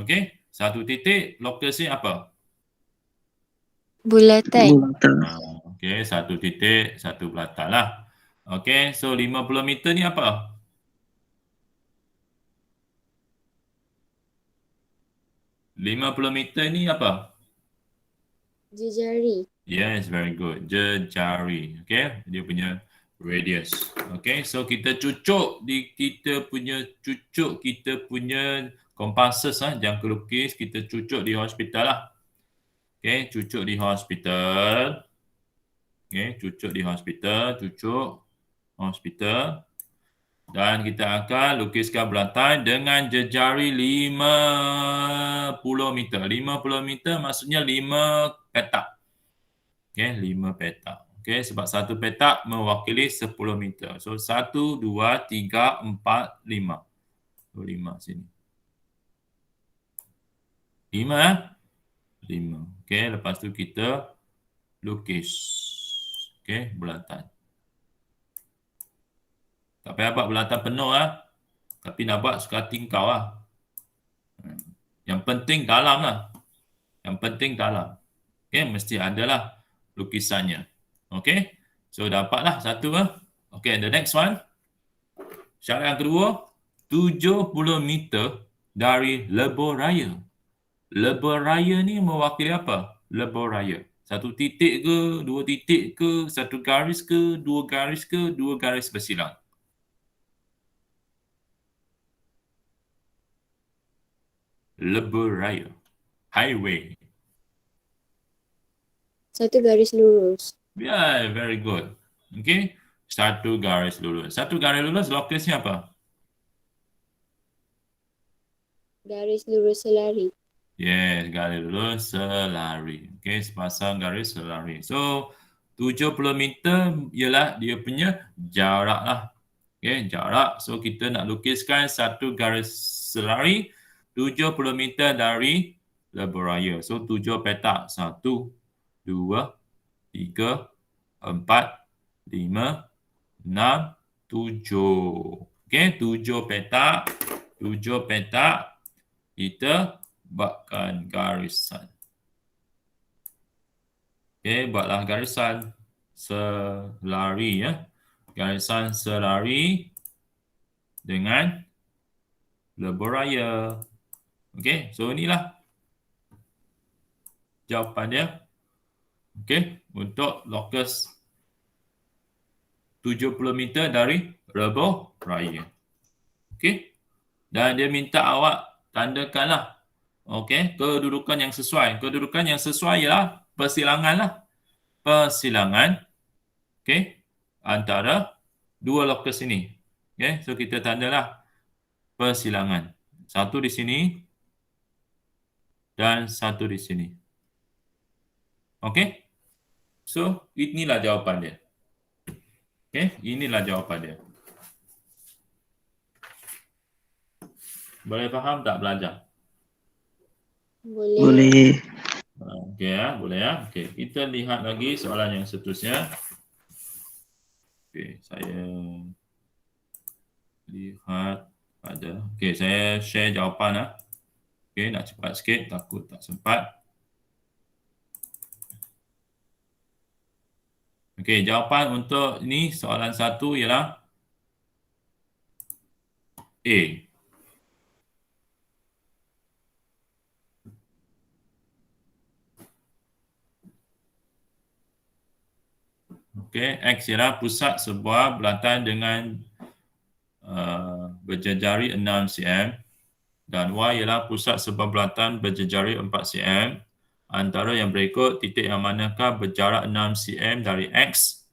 Okey, satu titik lokasi apa? Bulatan. Bulatan. Okey, satu titik, satu bulatan lah. Okey, so 50 meter ni apa? Lima puluh meter ni apa? Jejari. Yes, very good. Jejari. Okey, dia punya radius. Okey, so kita cucuk di kita punya compasses jangka lukis kita cucuk di hospital lah. Okey, cucuk di hospital. Okey, cucuk di hospital, hospital. Dan kita akan lukiskan berantai dengan jejari 50 meter. 50 meter maksudnya 5 petak. Okey, 5 petak. Okey, sebab satu petak mewakili 10 meter. So, 1, 2, 3, 4, 5. So, 5 sini. 5 5. Okey, lepas tu kita lukis. Okey, bulatan. Tak payah buat bulatan penuh Tapi nak buat suka hati kau Yang penting dalam lah. Yang penting dalam. Okey, mesti adalah lukisannya. Okey. So dapatlah satu Okey, the next one. Syarat yang kedua, 70 meter dari lebuh raya. Lebuh raya ni mewakili apa? Lebuh raya. Satu titik ke, dua titik ke, satu garis ke, dua garis bersilang. Lebuh raya. Highway. Satu garis lurus. Yeah, very good. Okay. Satu garis lurus. Satu garis lurus lokasinya apa? Garis lurus selari. Yes, garis lurus selari. Okay, sepasang garis selari. So, 70 meter ialah dia punya jarak lah. Okay, jarak. So, kita nak lukiskan satu garis selari 70 meter dari lebuh raya. So, 7 petak. 1, 2, 3, 4, 5, 6, 7. Okay, 7 petak. 7 petak. Kita buatkan garisan. Okay, buatlah garisan selari Garisan selari dengan lebuh raya. Okay, so inilah jawapan dia. Okay, untuk lokus 70 meter dari lebuh raya. Okay, dan dia minta awak tandakanlah kedudukan yang sesuai. Kedudukan yang sesuai ialah persilangan lah. Persilangan antara dua lokus ini. Okay, so kita tandalah persilangan. Satu di sini dan satu di sini. Okay, so inilah jawapan dia. Okay, inilah jawapan dia. Boleh faham tak belajar? Boleh. Boleh. Okey boleh Okey, kita lihat lagi soalan yang seterusnya. Okey, saya lihat ada. Okey, saya share jawapan Okey, nak cepat sikit takut tak sempat. Okey, jawapan untuk ini soalan 1 ialah A. Okey, X ialah pusat sebuah bulatan dengan berjejari 6 cm dan Y ialah pusat sebuah bulatan berjejari 4 cm. Antara yang berikut, titik yang manakah berjarak 6 cm dari X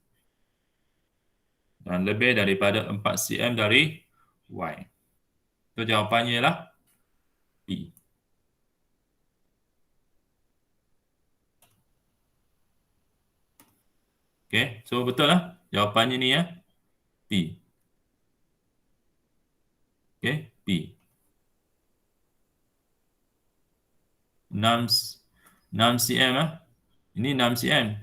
dan lebih daripada 4 cm dari Y. So, jawapannya ialah B. Okey, so betul lah. Jawapannya ni B. Okey, B. 6 cm ah. Ini 6 cm.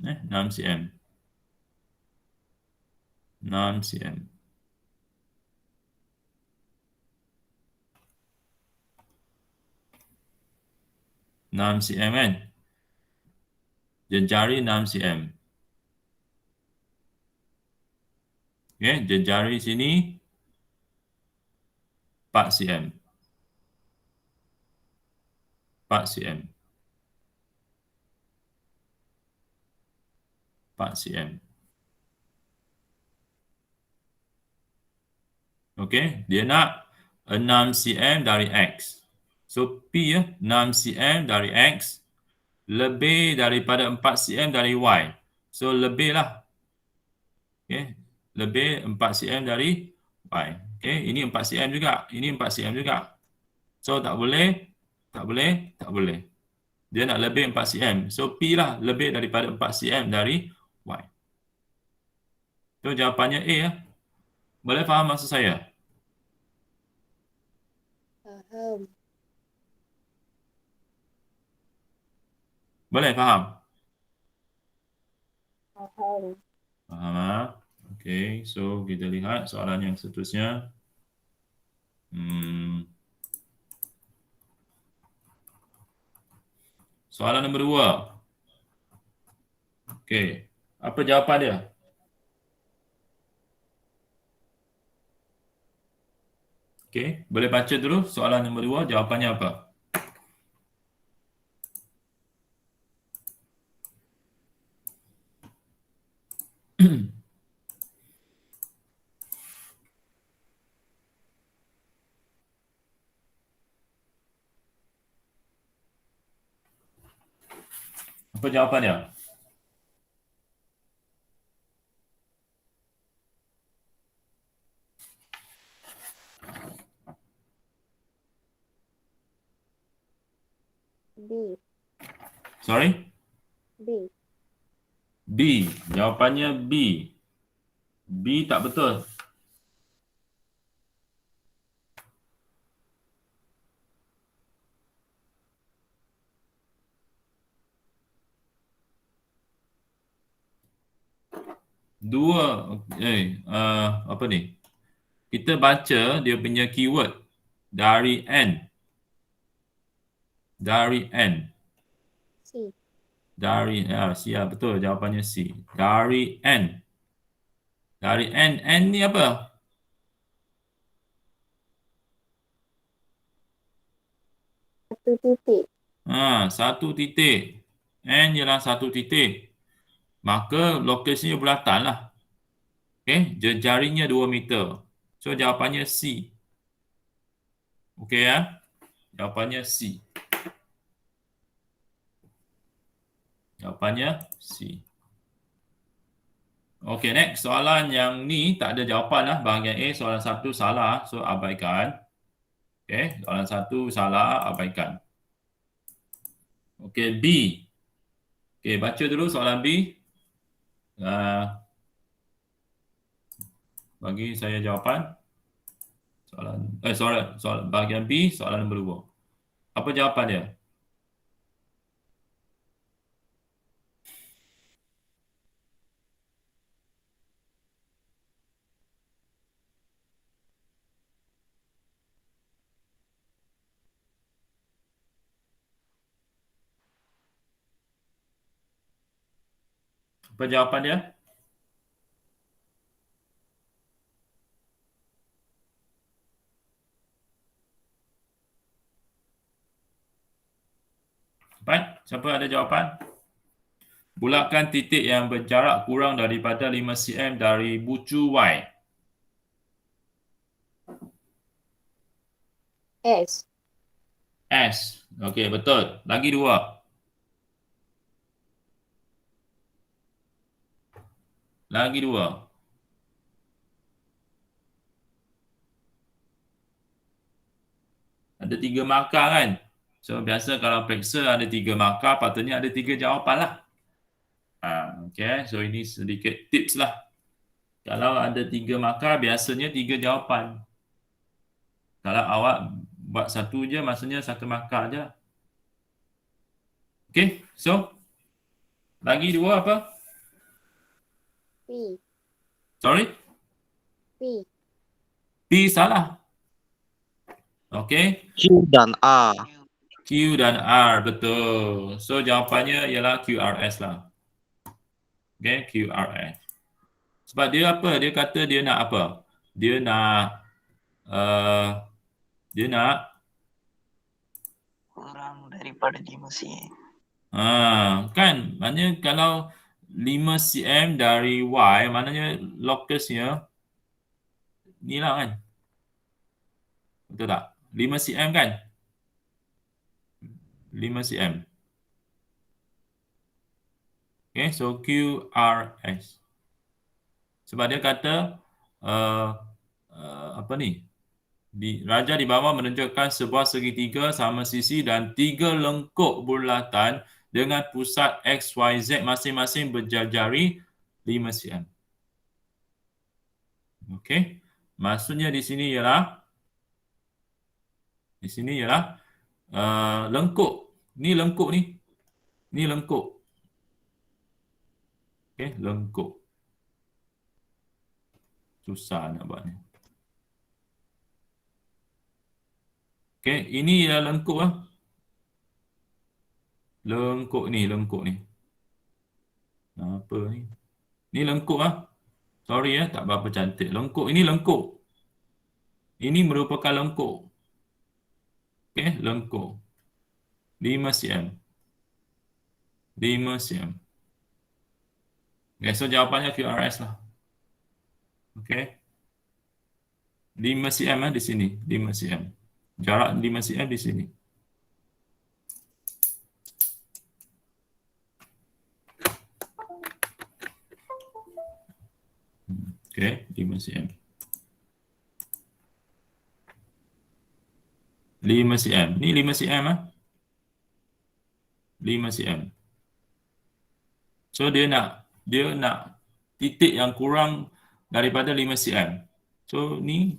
6 cm. 6 cm. Enam cm kan? Jari 6 cm. Okey, jari sini 4 cm. 4 cm. 4 cm. Okey, dia nak 6 cm dari X. So, P 6 cm dari X lebih daripada 4 cm dari Y. So, lebih lah. Okey, lebih 4 cm dari Y. Okey, ini 4 cm juga. Ini 4 cm juga. So, tak boleh, tak boleh, tak boleh. Dia nak lebih 4 cm. So, P lah lebih daripada 4 cm dari Y. So, jawapannya A ya. Boleh faham maksud saya? Faham. Boleh faham? Faham. Faham ah? Okey, so kita lihat soalan yang seterusnya. Soalan nombor 2. Okey, apa jawapan dia? Okey, boleh baca dulu soalan nombor 2, jawapannya apa? Apa jawapan dia? B. Sorry? B. B. Jawapannya B. B tak betul. Apa ni? Kita baca dia punya keyword dari N. Dari N. C. Dari, C lah, betul. Jawapannya C. Dari N. Dari N. N ni apa? Satu titik. Satu titik. N ialah satu titik. Maka lokasinya bulatan lah. Okey, jarinya 2 meter. So, jawapannya C. Okey ya? Jawapannya C. Jawapannya C. Okey, next. Soalan yang ni tak ada jawapan lah. Bahagian A, soalan 1 salah. So, abaikan. Okey, soalan 1 salah, abaikan. Okey, B. Okey, baca dulu soalan B. Bagi saya jawapan. Soalan bahagian B, soalan nombor 2. Apa jawapan dia? Apa jawapan dia? Baik, siapa ada jawapan? Bulatkan titik yang berjarak kurang daripada 5 cm dari bucu Y. S. S. Okey, betul. Lagi 2. Lagi 2. Ada 3 markah kan? So, biasa kalau periksa ada 3 markah, patutnya ada 3 jawapan lah. Okey, so ini sedikit tips lah. Kalau ada 3 markah, biasanya 3 jawapan. Kalau awak buat satu je, maksudnya satu markah je. Okay, so lagi dua apa? P. Sorry? P. P salah. Okay, Q dan R. Q dan R, betul. So jawapannya ialah QRS lah. Okay, QRS. Sebab dia apa? Dia kata dia nak apa? Dia nak dia nak kurang daripada 5 cm. kan, maknanya kalau 5 cm dari Y, maknanya locusnya ni lah kan. Betul tak? 5 cm kan? 5 cm. Okay, so QRS. Sebab dia kata apa ni? Raja di bawah menunjukkan sebuah segitiga sama sisi dan 3 lengkuk bulatan dengan pusat X, Y, Z masing-masing berjari 5 cm. Okey. Maksudnya di sini ialah lengkuk. Ni lengkuk ni. Ni lengkuk. Okey, lengkuk. Susah nak buat ni. Okey, ini ialah lengkuk lah. Lengkuk ni. Apa ni? Ni lengkuk lah. Sorry ya, tak berapa cantik. Lengkuk. Ini lengkuk. Ini merupakan lengkuk. Okey, lengkuk. 5 cm. 5 cm. Okay, so jawapannya QRS lah. Okey. 5 cm di sini. 5 cm. Jarak 5 cm di sini. Okey, 5 cm. 5 cm. Ni 5 cm ah. 5 cm. So dia nak titik yang kurang daripada 5 cm. So ni.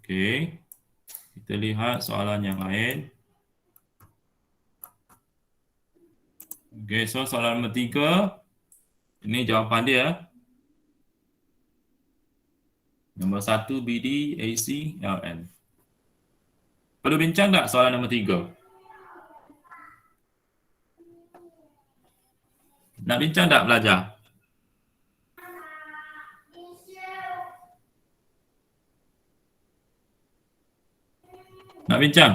Okey. Kita lihat soalan yang lain. Okey, so soalan nombor 3. Ini jawapan dia. Nombor 1 BD, AC, LN. Perlu bincang tak soalan nombor 3? Nak bincang tak belajar? Nak bincang?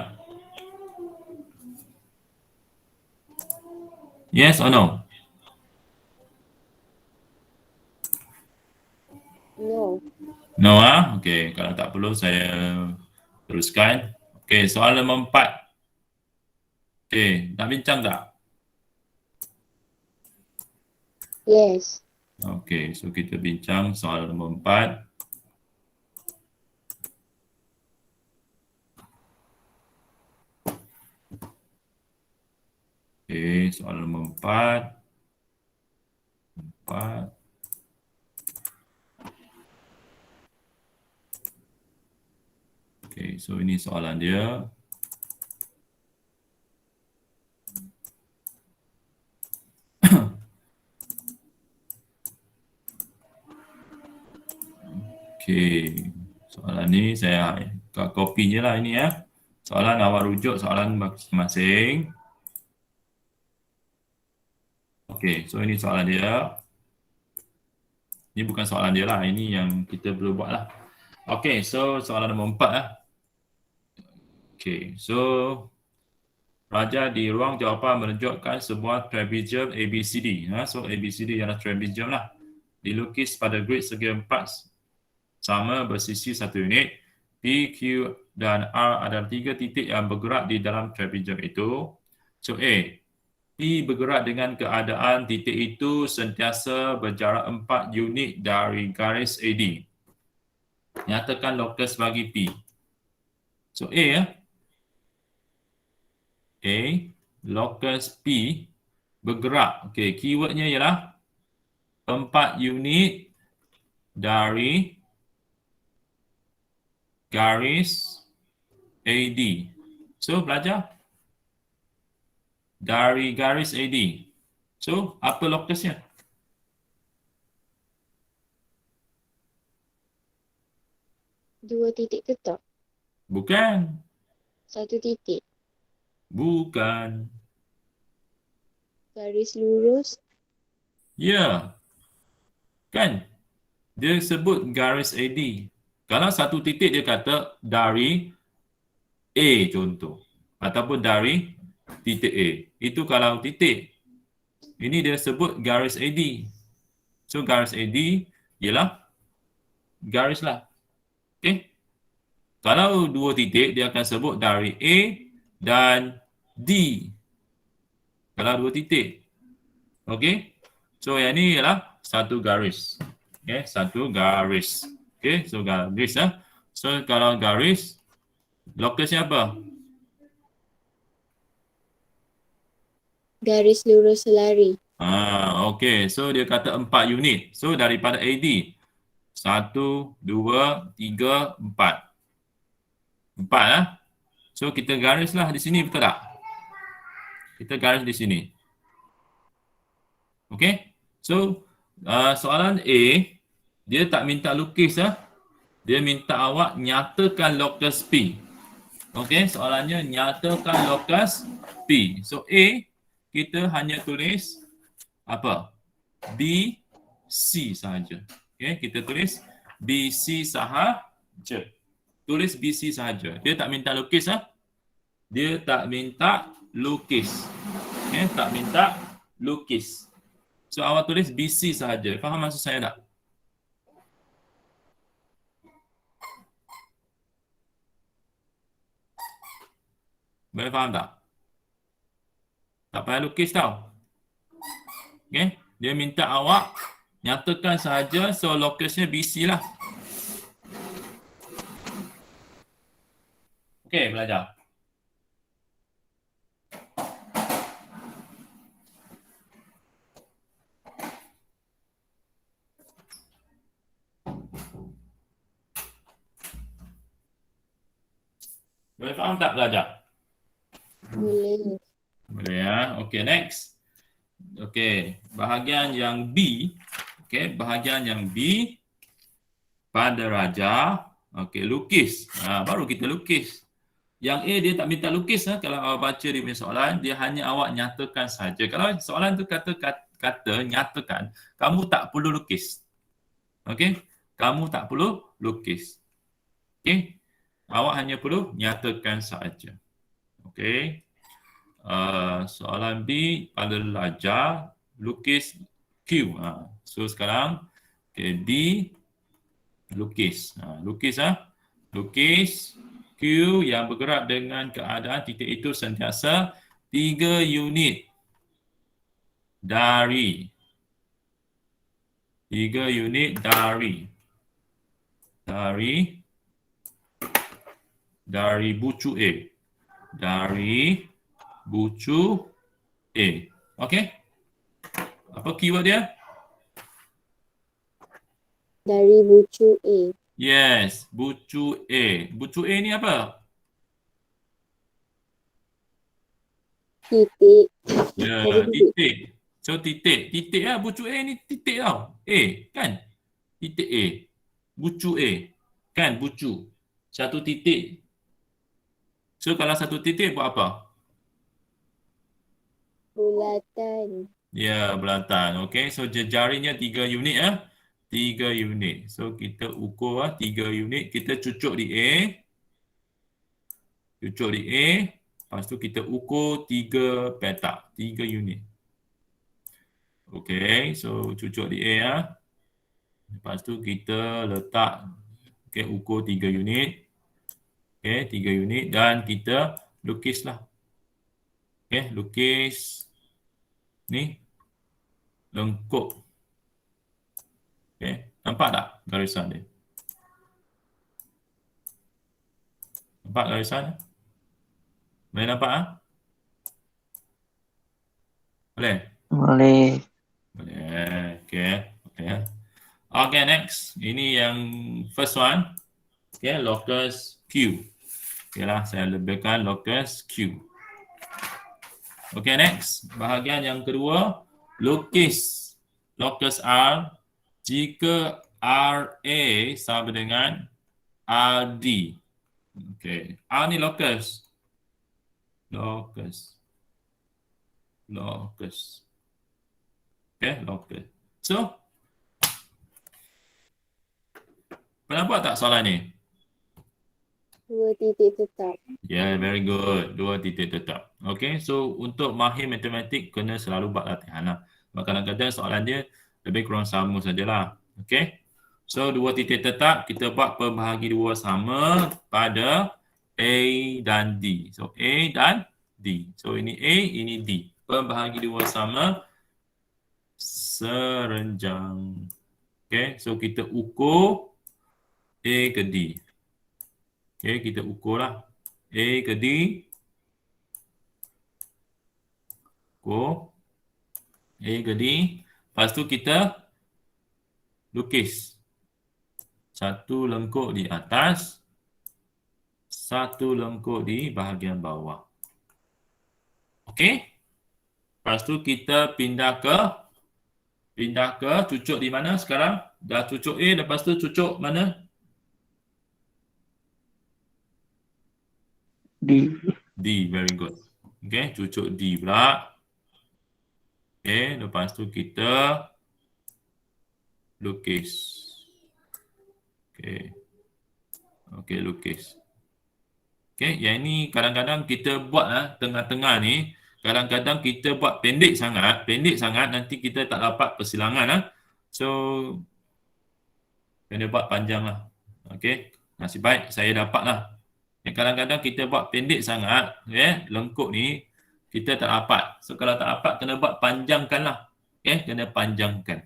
Yes or no? No. No ah? Okey, kalau tak perlu saya teruskan. Okey, soalan nombor 4. Okey, nak bincang tak? Yes. Okey, so kita bincang soalan nombor 4. Okey, soalan nombor 4. Okey, so ini soalan dia. Okey, soalan ni saya copy je lah ini ya. Soalan awak rujuk soalan masing-masing. Okey, so ini soalan dia. Ini bukan soalan dia lah, ini yang kita perlu buat lah. Okey, so soalan nombor 4 lah. Okey, so Raja di ruang jawapan menunjukkan sebuah trapezium ABCD. So ABCD ialah trapezium lah. Dilukis pada grid segi 4 sama bersisi 1 unit. P, Q dan R adalah 3 titik yang bergerak di dalam trapezium itu. So A, P bergerak dengan keadaan titik itu sentiasa berjarak 4 unit dari garis AD. Nyatakan lokus bagi P. So A ya. A, lokus P bergerak. Okey, keywordnya ialah 4 unit dari garis AD. So, belajar. Dari garis AD. So, apa lokusnya? Dua titik tetap. Bukan. Satu titik. Bukan. Garis lurus. Ya. Kan? Dia sebut garis AD. Kalau satu titik dia kata dari A contoh. Ataupun dari titik A. Itu kalau titik. Ini dia sebut garis AD. So, garis AD ialah garis lah. Okay? Kalau dua titik, dia akan sebut dari A dan D. Kalau dua titik. Okay? So, yang ni ialah satu garis. Okay? Satu garis. Okay? So, garis. So, kalau garis, lokusnya apa? Garis lurus selari. Okay. So, dia kata 4 unit. So, daripada AD. 1, 2, 3, 4. 4 lah. So, kita garislah di sini, betul tak? Kita garis di sini. Okay? So, soalan A, dia tak minta lukis. Dia minta awak nyatakan lokus P. Okay? Soalannya nyatakan lokus P. So, A, kita hanya tulis apa? B, C sahaja. Okay? Kita tulis B, C sahaja. Tulis B, C sahaja. Dia tak minta lukis. Dia tak minta lukis. Okay? Tak minta lukis. So, awak tulis BC sahaja. Faham maksud saya tak? Boleh faham tak? Tak payah lukis tau. Okay? Dia minta awak nyatakan sahaja. So, lokusnya BC lah. Okay, belajar. Boleh faham tak belajar? Boleh. Boleh ya. Okay, next. Okay, bahagian yang B. Okay, bahagian yang B pada raja. Okay, lukis. Baru kita lukis. Yang A dia tak minta lukis. Kalau awak baca di punya soalan, dia hanya awak nyatakan saja. Kalau soalan tu kata nyatakan, kamu tak perlu lukis. Okay, kamu tak perlu lukis. Okay, awak hanya perlu nyatakan saja. Okay. Soalan B pada raja lukis Q. So sekarang okay, D lukis. Lukis lukis Q yang bergerak dengan keadaan titik itu sentiasa 3 unit dari 3 unit dari bucu A. Dari bucu A. Okey? Apa keyword dia? Dari bucu A. Yes, bucu A. Bucu A ni apa? Titik. Ya, Dari titik. titik. So titik. Titik lah. Bucu A ni titik tau. A, kan? Titik A. Bucu A. Kan, bucu. Satu titik. So kalau satu titik buat apa? Bulatan. Ya, bulatan. Okey, so jarinya 3 unit 3 unit. So kita ukur 3 unit, kita cucuk di A. Cucuk di A. Lepas tu kita ukur 3 petak, 3 unit. Okey, so cucuk di A Lepas tu kita letak ukur 3 unit. Okey, 3 unit dan kita lukislah. Okey, lukis ni lengkuk. Okay. Nampak tak garisan dia? Nampak garisan? Boleh nampak? Boleh? Boleh. Boleh. Okay. Okay. Okay, next. Ini yang first one. Okay, locus Q. Okay lah, saya lebihkan locus Q. Okay, next. Bahagian yang kedua, lukis locus R jika RA sama dengan RD. Okay, R ni locus. Locus. Okay, locus. So, pernah buat tak soalan ni? 2 titik tetap. Yeah, very good. 2 titik tetap. Okay, so untuk mahir matematik kena selalu buat latihan lah. Kadang-kadang soalan dia lebih kurang sama sajalah. Okay, so 2 titik tetap kita buat perbahagi 2 sama pada A dan D. So A dan D. So ini A, ini D. Perbahagi 2 sama serenjang. Okay, so kita ukur A ke D. Okay, kita ukur lah. A ke D. Ukur. A ke D. Lepas tu kita lukis. Satu lengkuk di atas. Satu lengkuk di bahagian bawah. Okay. Lepas tu kita pindah ke cucuk di mana sekarang? Dah cucuk A, lepas tu cucuk mana? D. D, very good. Okay, cucuk D pula. Okay, lepas tu kita lukis. Okay. Okay, lukis. Okay, yang ini kadang-kadang kita buat tengah-tengah ni, kadang-kadang kita buat pendek sangat nanti kita tak dapat persilangan. So, kena buat panjang lah. Okay, nasib baik saya dapat lah. Kadang-kadang kita buat pendek sangat, lengkuk ni, kita tak dapat. So, kalau tak dapat, kena buat panjangkan lah. Kena panjangkan.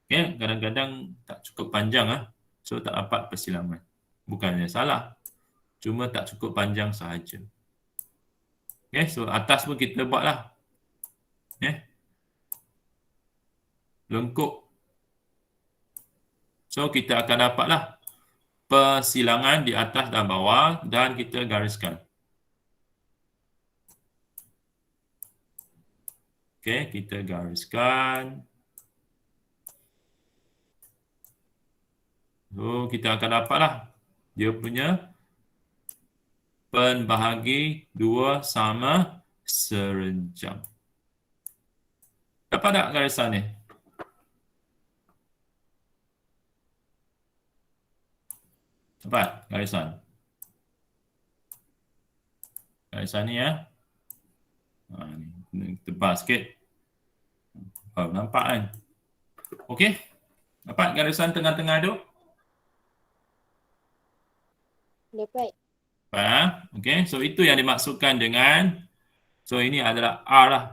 Kadang-kadang tak cukup panjang lah. So, tak dapat persilangan. Bukannya salah. Cuma tak cukup panjang sahaja. So, atas pun kita buat lah. Lengkuk. So, kita akan dapat lah persilangan di atas dan bawah dan kita gariskan. Okay, kita gariskan. So, kita akan dapat lah dia punya penbahagi 2 sama serenjang. Dapat tak garisan ni? Dapat garisan? Garisan ni ya. Ni tebal sikit. Nampak kan? Okey. Dapat garisan tengah-tengah tu? Dapat. Okey, so itu yang dimaksudkan dengan, so ini adalah R lah.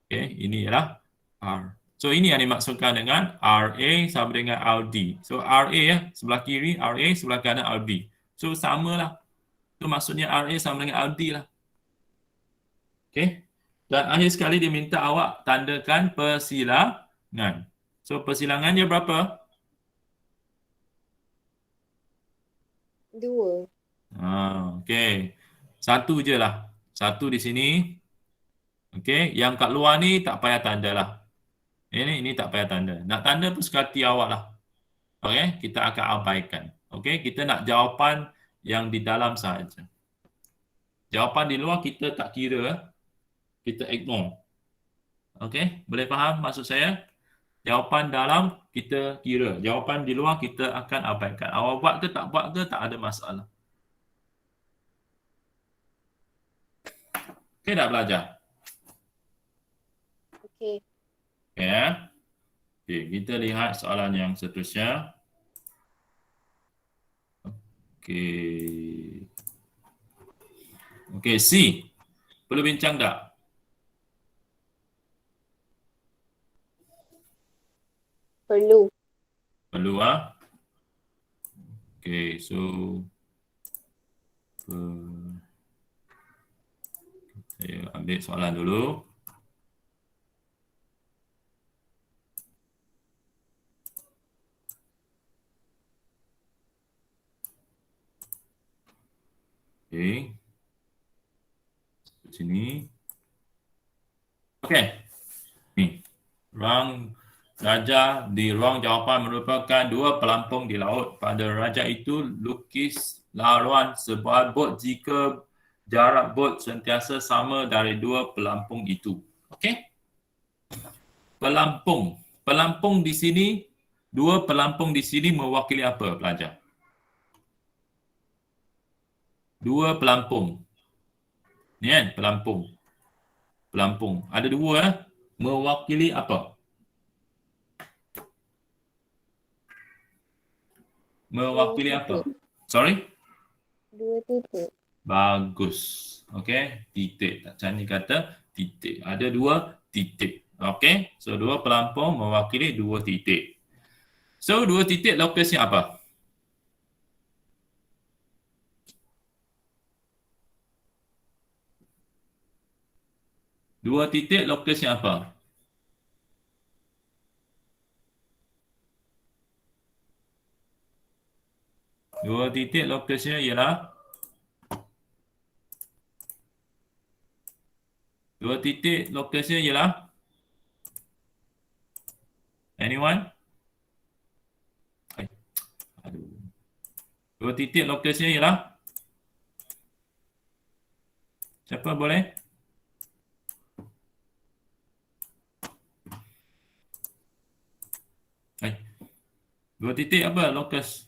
Okey, ini ialah R. So ini yang dimaksudkan dengan RA sama dengan RD. So RA sebelah kiri, RA sebelah kanan RD. So samalah. So maksudnya RA sama dengan RD lah. Okey. Dan akhir sekali dia minta awak tandakan persilangan. So persilangannya berapa? 2. Okey. Satu je lah. Satu di sini. Okey. Yang kat luar ni tak payah tanda lah. Ini tak payah tanda. Nak tanda pun sekati awak lah. Okey. Kita akan abaikan. Okey. Kita nak jawapan yang di dalam sahaja. Jawapan di luar kita tak kira. Kita ignore. Okey. Boleh faham maksud saya? Jawapan dalam kita kira. Jawapan di luar kita akan abaikan. Awak buat ke tak ada masalah. Okey, dah belajar? Okey. Ya. Okey, kita lihat soalan yang seterusnya. Okey. Okey, C. Perlu bincang tak? Perlu. Perlu Okey, so saya ambil soalan dulu. Okey. Sini. Okey. Ni. Ruang raja di ruang jawapan merupakan dua pelampung di laut. Pada raja itu, lukis laluan sebuah bot jika jarak bot sentiasa sama dari dua pelampung itu. Okey? Pelampung. Pelampung di sini, dua pelampung di sini mewakili apa, pelajar? Dua pelampung. Ni kan, pelampung. Pelampung. Ada dua, mewakili apa? Mewakili apa? Sorry? Dua titik. Bagus. Okey, titik. Tak Cani kata titik. Ada dua titik. Okey, so dua pelampung mewakili dua titik. So, dua titik lokasnya apa? Dua titik lokasnya apa? Dua titik lokasnya ialah dua titik lokasnya ialah anyone? Aduh. Dua titik lokasnya ialah siapa boleh? Dua titik apa lokas?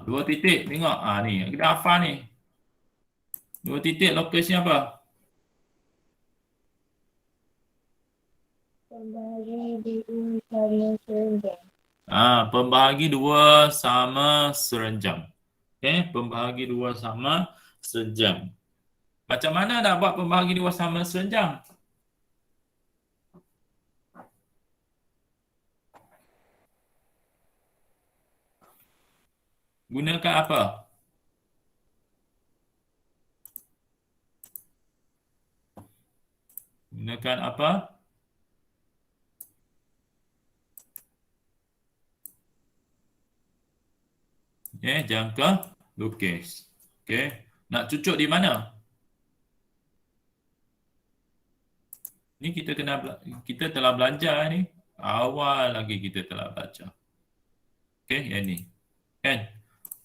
Dua titik, tengok. Ni, kita hafal ni. Dua titik lokasnya apa? Pembahagi dua sama serenjang. Pembahagi dua sama serenjang. Okey, pembahagi dua sama serenjang. Macam mana nak buat pembahagi dua sama serenjang? Gunakan apa? Gunakan apa? Jangka lukis. Okey. Nak cucuk di mana? Ni kita telah belajar ni. Awal lagi kita telah belajar. Okey, yang ni. Kan?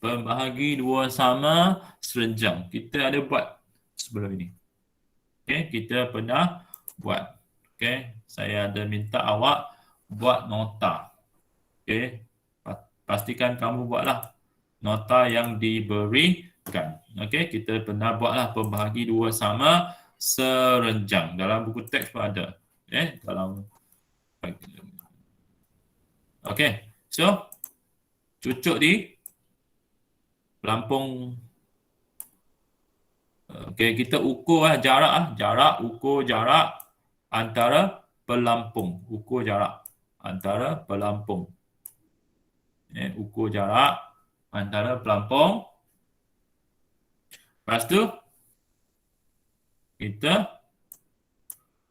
Pembahagi dua sama serenjang. Kita ada buat sebelum ini. Okey, kita pernah buat. Okey, saya ada minta awak buat nota. Okey, pastikan kamu buatlah nota yang diberikan. Okey, kita pernah buatlah pembahagi dua sama serenjang. Dalam buku teks pun ada. Dalam okey, so cucuk di pelampung. Okey, kita ukur jarak ukur jarak antara pelampung. Ukur jarak antara pelampung. Ukur jarak antara pelampung. Lepas tu kita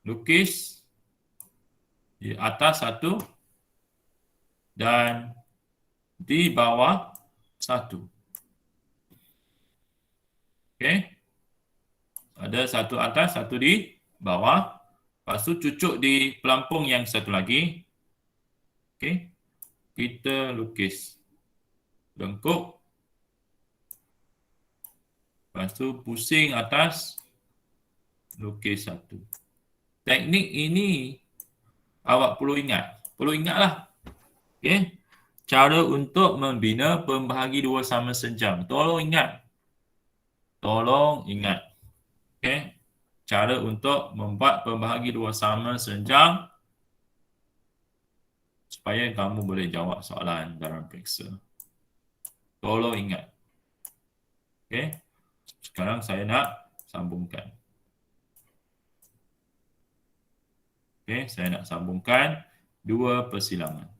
lukis di atas satu dan di bawah satu. Okey. Ada satu atas, satu di bawah. Lepas tu cucuk di pelampung yang satu lagi. Okey. Kita lukis lengkuk. Lepas tu pusing atas. Lukis satu. Teknik ini awak perlu ingat. Perlu ingatlah. Okey. Cara untuk membina pembahagi dua sama serenjang. Tolong ingat. Tolong ingat. Okey. Cara untuk membuat pembahagi dua sama serenjang supaya kamu boleh jawab soalan dalam periksa. Tolong ingat. Okey. Sekarang saya nak sambungkan. Okey, saya nak sambungkan dua persilangan.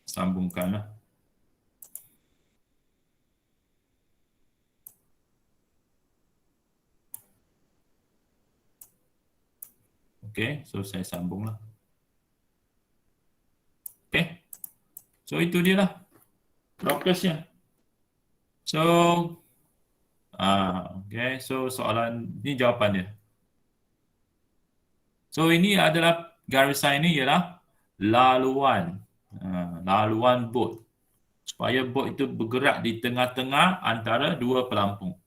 Sambungkanlah. Okey, so saya sambunglah. Okey. So itu dia lah locusnya. So okey, so soalan ni jawapan dia. So ini adalah garisan ini ialah laluan. Laluan bot. Supaya bot itu bergerak di tengah-tengah antara dua pelampung.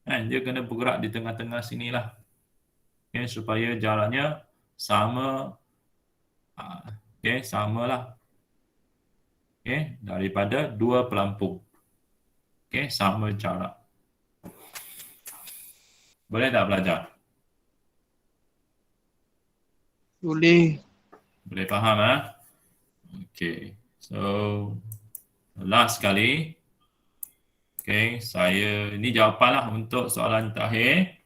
Dia kena bergerak di tengah-tengah sinilah. Okay, supaya jaraknya sama. Okay, samalah. Okay, daripada dua pelampung. Okay, sama jarak. Boleh tak belajar? Boleh. Boleh faham, Okay. So, last sekali. Okay, ini jawapanlah untuk soalan terakhir.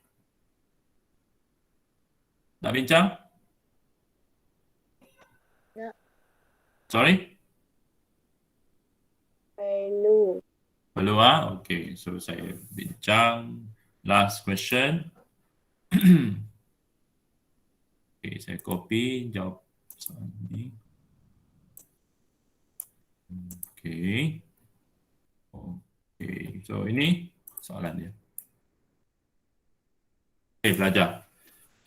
Nak bincang? Nak. Sorry? Perlu. Perlu, Okay, so saya bincang. Last question. Okay, saya copy jawab soalan ini. Okay. Okay, so ini soalan dia. Okay, belajar.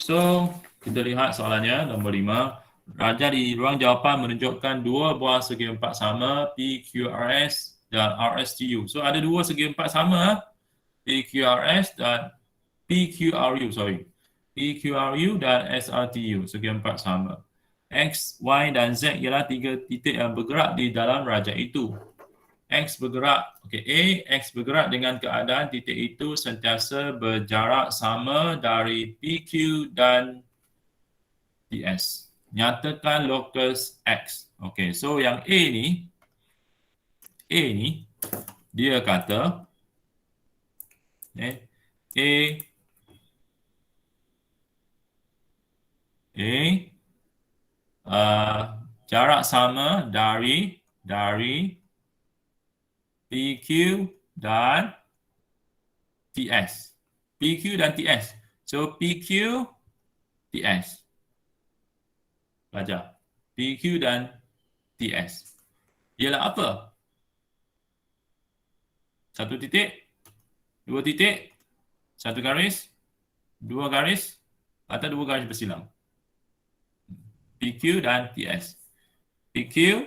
So, kita lihat soalannya, nombor 5. Raja di ruang jawapan menunjukkan dua buah segi empat sama, PQRS dan RSTU. So, ada dua segi empat sama, PQRS dan PQRU, PQRU dan SRTU, segi empat sama. X, Y dan Z ialah tiga titik yang bergerak di dalam raja itu. X bergerak, X bergerak dengan keadaan titik itu sentiasa berjarak sama dari PQ dan TS. Nyatakan locus X. So yang A ni dia kata jarak sama dari PQ dan TS. PQ dan TS. So, PQ, TS. Belajar. PQ dan TS. Ialah apa? Satu titik, dua titik, satu garis, dua garis, atau dua garis bersilang. PQ dan TS. PQ,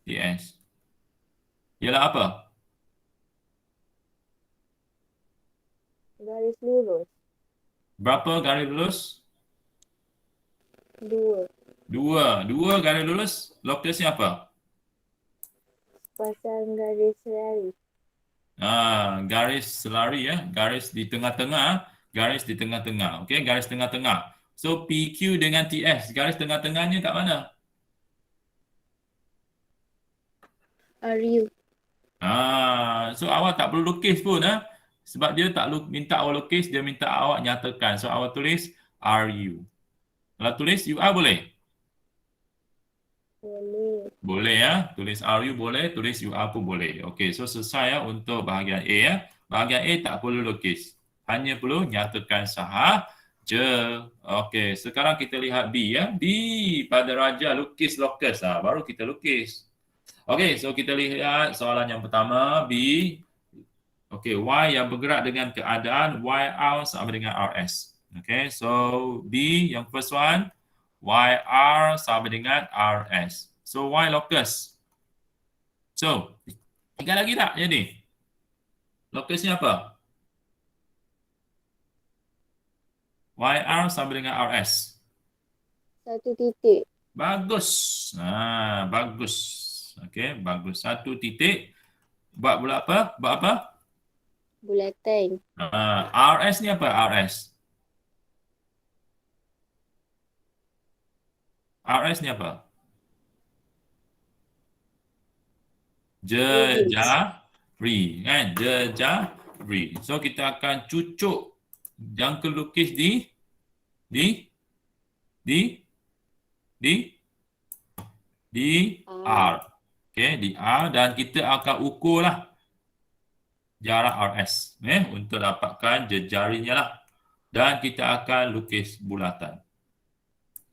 TS. Ialah apa? Garis lurus. Berapa garis lurus? 2. Dua garis lurus. Lokusnya apa? Pasang garis selari. Garis selari, garis di tengah-tengah. Garis di tengah-tengah. Okey, garis tengah-tengah. So, PQ dengan TS. Garis tengah-tengahnya kat mana? RU. So, awak tak perlu lukis pun, sebab dia tak minta awak lukis, dia minta awak nyatakan. So, awak tulis RU. Kalau tulis UR boleh? Boleh. Boleh, tulis RU boleh, tulis UR pun boleh. Okey, so selesai untuk bahagian A, Bahagian A tak perlu lukis. Hanya perlu nyatakan sahaja. Okey, sekarang kita lihat B, B pada raja lukis lokus, baru kita lukis. Okey, so kita lihat soalan yang pertama, B. Okey, Y yang bergerak dengan keadaan YR sama dengan RS. Okey, so B yang first one, YR sama dengan RS. So, Y locus. So, tinggal lagi tak jadi? Lokusnya apa? YR sama dengan RS. Satu titik. Bagus. Bagus. Okey, bagus. Satu titik. Buat pula apa? Buat apa? Bulatan. RS ni apa? RS ni apa? Jejari, kan? Jejari. So kita akan cucuk jangka lukis di R. Okey, di R dan kita akan ukurlah jarak RS untuk dapatkan jejarinya lah. Dan kita akan lukis bulatan.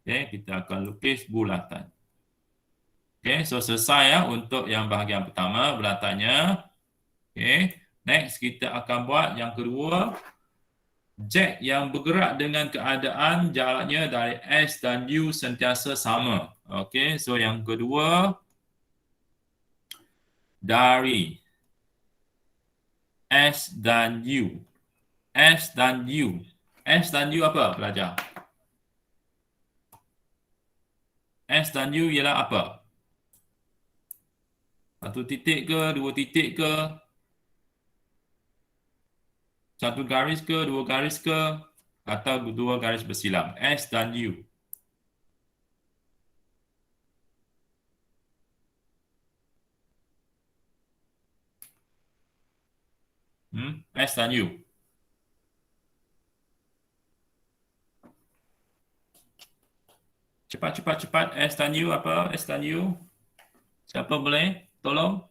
Kita akan lukis bulatan. So selesai ya untuk yang bahagian pertama bulatannya. Next kita akan buat yang kedua. Jack yang bergerak dengan keadaan jaraknya dari S dan U sentiasa sama. So yang kedua dari S dan U. S dan U. S dan U apa pelajar? S dan U ialah apa? Satu titik ke, dua titik ke? Satu garis ke, dua garis ke? Atau dua garis bersilang? S dan U. S dan U. Cepat. S dan U apa? S dan U. Siapa boleh? Tolong.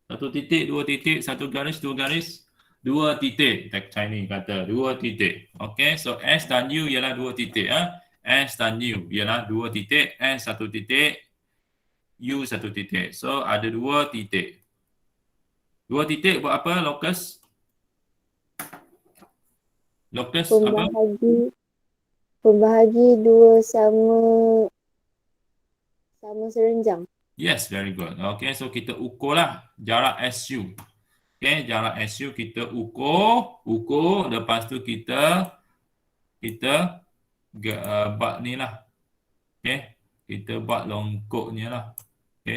Satu titik, dua titik, satu garis, dua garis. Dua titik. Chinese kata dua titik. So S dan U ialah dua titik. S dan U ialah dua titik. S satu titik. U satu titik. So ada dua titik. Dua titik buat apa, locus? Locus apa? Pembahagi dua sama serenjang. Yes, very good. So kita ukurlah jarak SU. Jarak SU kita ukur. Lepas tu kita buat ni lah. Kita buat longkoknya lah.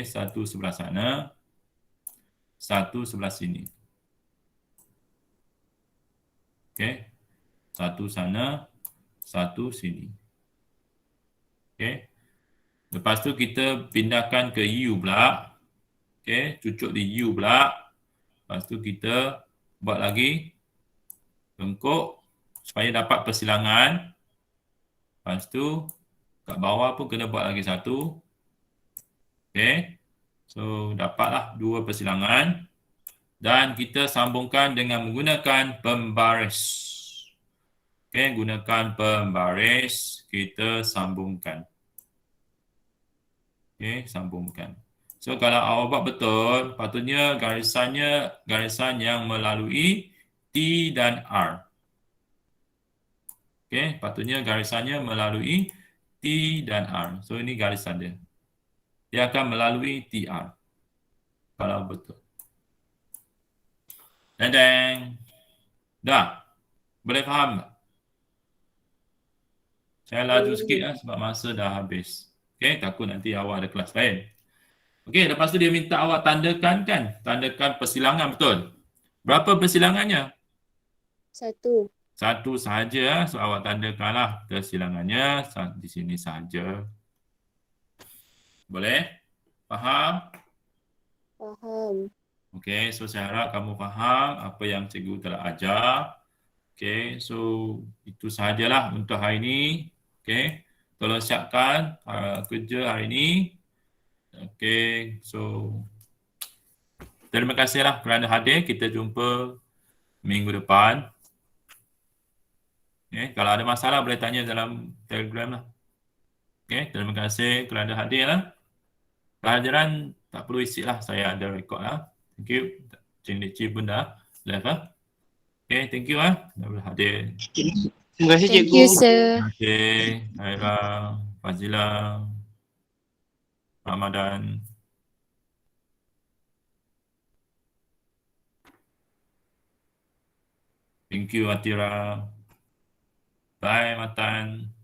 Satu sebelah sana. Satu sebelah sini. Satu sana. Satu sini. Lepas tu kita pindahkan ke U pula. Cucuk di U pula. Lepas tu kita buat lagi lengkuk supaya dapat persilangan. Lepas tu kat bawah pun kena buat lagi satu. So dapatlah dua persilangan. Dan kita sambungkan dengan menggunakan pembaris. Gunakan pembaris. Kita sambungkan. Sambungkan. So kalau awak buat betul, patutnya garisan yang melalui T dan R. Patutnya garisannya melalui T dan R. So ini garisan dia. Dia akan melalui TR. Kalau betul. Deng. Dah. Boleh faham tak? Saya laju sikit sebab masa dah habis. Takut nanti awak ada kelas lain. Lepas tu dia minta awak tandakan kan? Tandakan persilangan, betul? Berapa persilangannya? Satu. Satu sahaja. So awak tandakanlah persilangannya di sini sahaja. Boleh? Faham? Faham. So saya harap kamu faham apa yang cikgu telah ajar. So itu sahajalah untuk hari ini. Tolong siapkan kerja hari ini. So terima kasihlah kerana hadir. Kita jumpa minggu depan. Kalau ada masalah boleh tanya dalam Telegram lah. Terima kasih kerana hadir lah. Pelajaran tak perlu isi lah. Saya ada rekod lah. Thank you. Cik Lik pun dah left lah. Thank you lah. Dah boleh hadir. Terima kasih Thank cikgu. you, sir. Terima kasih. Haira, Fazila, Ramadan. Thank you, Atira. Bye, Matan.